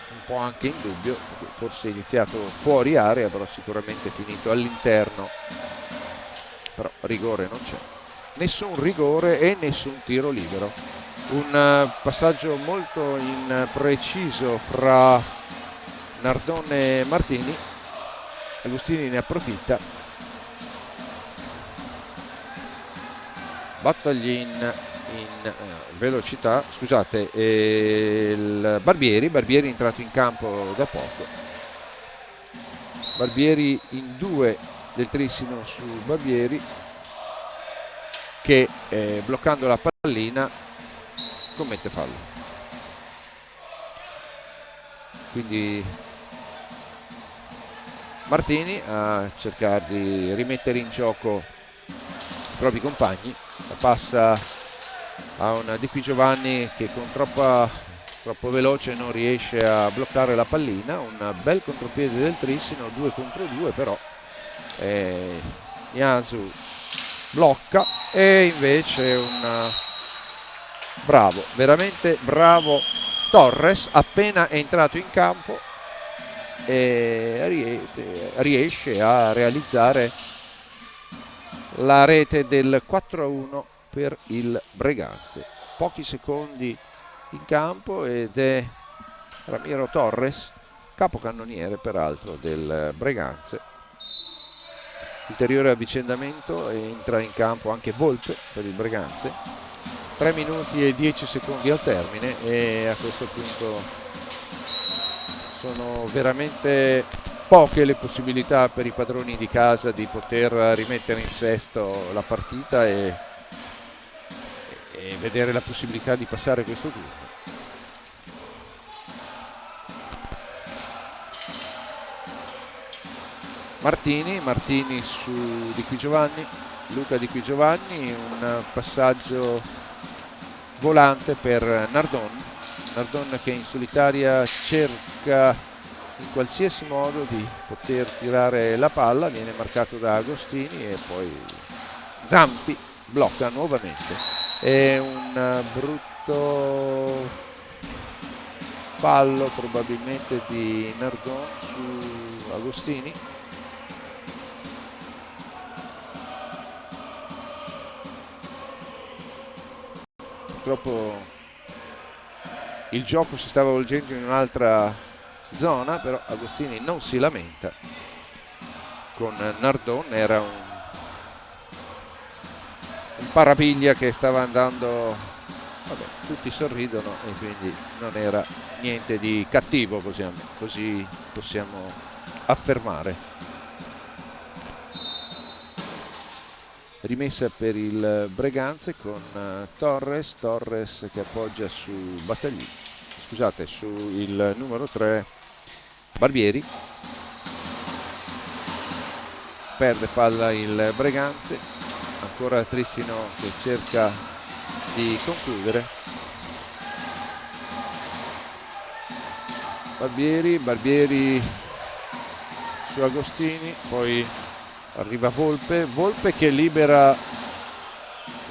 un po' anche in dubbio, forse iniziato fuori area però sicuramente finito all'interno, però rigore non c'è, nessun rigore e nessun tiro libero. Un passaggio molto impreciso fra Nardon e Martini. Agostini ne approfitta, Battaglin in velocità, scusate, il Barbieri è entrato in campo da poco. Barbieri in due del Trissino su Barbieri che bloccando la pallina commette fallo. Quindi Martini a cercare di rimettere in gioco i propri compagni, la passa a un Di Qui Giovanni che con troppo veloce non riesce a bloccare la pallina. Un bel contropiede del Trissino, 2 contro 2, però Yasu blocca e invece un bravo, veramente bravo Torres, appena è entrato in campo e riesce a realizzare la rete del 4-1 per il Breganze. Pochi secondi in campo ed è Ramiro Torres, capocannoniere peraltro del Breganze. Ulteriore avvicendamento, entra in campo anche Volpe per il Breganze. 3 minuti e 10 secondi al termine e a questo punto sono veramente poche le possibilità per i padroni di casa di poter rimettere in sesto la partita e vedere la possibilità di passare questo turno. Martini su Di Qui Giovanni, Luca Di Qui Giovanni, un passaggio volante per Nardon che in solitaria cerca in qualsiasi modo di poter tirare la palla, viene marcato da Agostini e poi Zanfi blocca nuovamente. È un brutto fallo probabilmente di Nardon su Agostini. Purtroppo il gioco si stava volgendo in un'altra zona, però Agostini non si lamenta. Con Nardon era un parapiglia che stava andando, vabbè, tutti sorridono e quindi non era niente di cattivo, così possiamo affermare. Rimessa per il Breganze con Torres che appoggia su Battaglini, scusate, su il numero 3 Barbieri. Perde palla il Breganze, ancora Trissino che cerca di concludere. Barbieri su Agostini, poi arriva Volpe che libera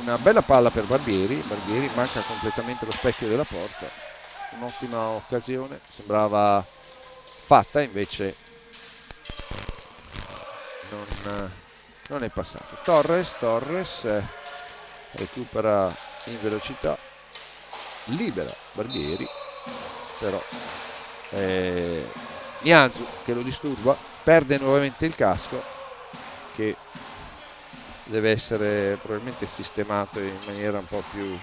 una bella palla per Barbieri manca completamente lo specchio della porta. Un'ottima occasione, sembrava fatta, invece non è passato. Torres recupera in velocità, libera Barbieri, però Niasu che lo disturba, perde nuovamente il casco, che deve essere probabilmente sistemato in maniera un po' più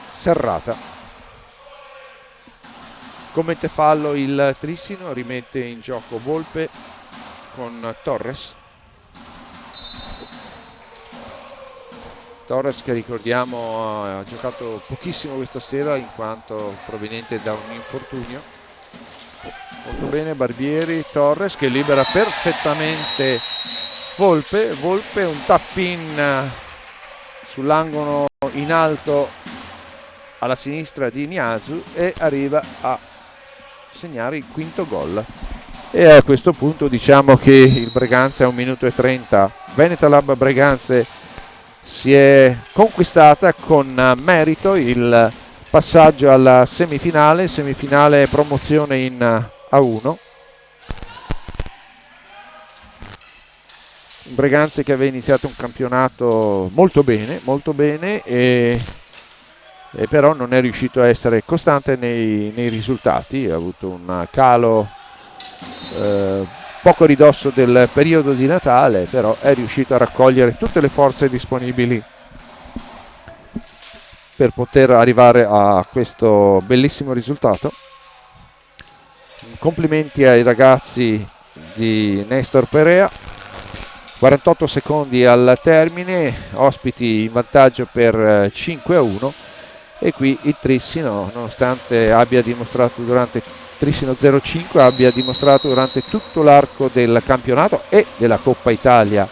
serrata. Commette fallo il Trissino, rimette in gioco Volpe con Torres che ricordiamo ha giocato pochissimo questa sera in quanto proveniente da un infortunio. Molto bene Barbieri, Torres che libera perfettamente Volpe, un tap-in sull'angolo in alto alla sinistra di Niasu e arriva a segnare il quinto gol. E a questo punto diciamo che il Breganze a 1 minuto e 30, Venetalab Breganze si è conquistata con merito il passaggio alla semifinale promozione in A1. Breganze che aveva iniziato un campionato molto bene e però non è riuscito a essere costante nei risultati, ha avuto un calo poco a ridosso del periodo di Natale, però è riuscito a raccogliere tutte le forze disponibili per poter arrivare a questo bellissimo risultato. Complimenti ai ragazzi di Nestor Perea. 48 secondi al termine, ospiti in vantaggio per 5-1 e qui il Trissino, nonostante abbia dimostrato durante Trissino 05 abbia dimostrato durante tutto l'arco del campionato e della Coppa Italia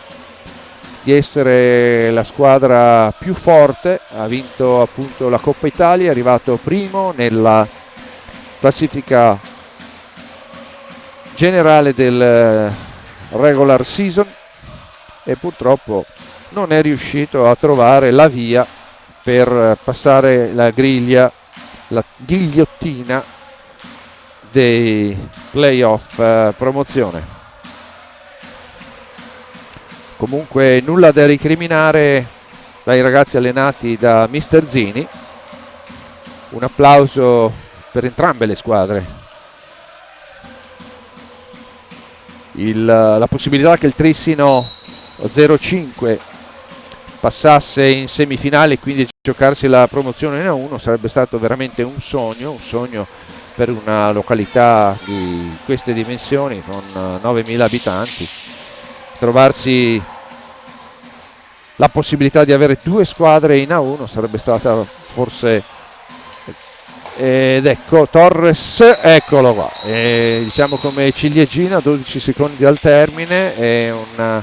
di essere la squadra più forte, ha vinto appunto la Coppa Italia, è arrivato primo nella classifica generale del regular season e purtroppo non è riuscito a trovare la via per passare la griglia, la ghigliottina dei playoff promozione. Comunque nulla da ricriminare dai ragazzi allenati da Mister Zini. Un applauso per entrambe le squadre. La possibilità che il Trissino 05 passasse in semifinale e quindi giocarsi la promozione in A1 sarebbe stato veramente un sogno per una località di queste dimensioni con 9.000 abitanti. Trovarsi la possibilità di avere 2 squadre in A1 sarebbe stata forse, ed ecco Torres, eccolo qua, diciamo come ciliegina, 12 secondi al termine, è un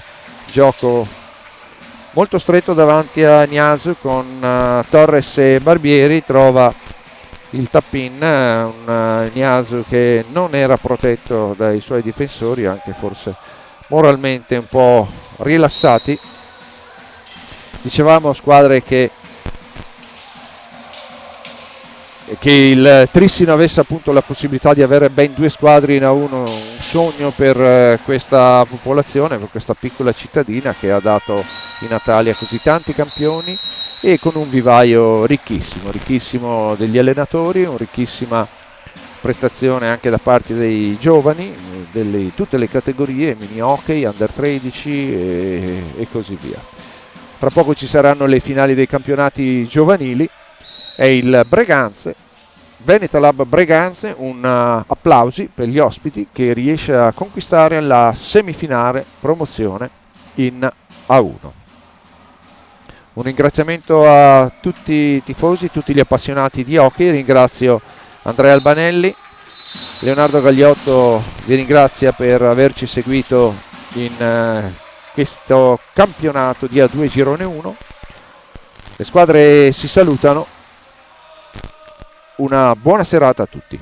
gioco molto stretto davanti a Niasu con Torres e Barbieri, trova il tap-in, un Niasu che non era protetto dai suoi difensori, anche forse moralmente un po' rilassati. Dicevamo squadre che che il Trissino avesse appunto la possibilità di avere ben 2 squadre in A1, un sogno per questa popolazione, per questa piccola cittadina che ha dato in Italia così tanti campioni, e con un vivaio ricchissimo degli allenatori, una ricchissima prestazione anche da parte dei giovani, tutte le categorie, mini hockey, under 13 e così via. Fra poco ci saranno le finali dei campionati giovanili. È il Breganze, Venetalab Breganze, un applausi per gli ospiti che riesce a conquistare la semifinale promozione in A1. Un ringraziamento a tutti i tifosi, tutti gli appassionati di hockey. Ringrazio Andrea Albanelli, Leonardo Gagliotto vi ringrazia per averci seguito in questo campionato di A2 Girone 1. Le squadre si salutano, una buona serata a tutti.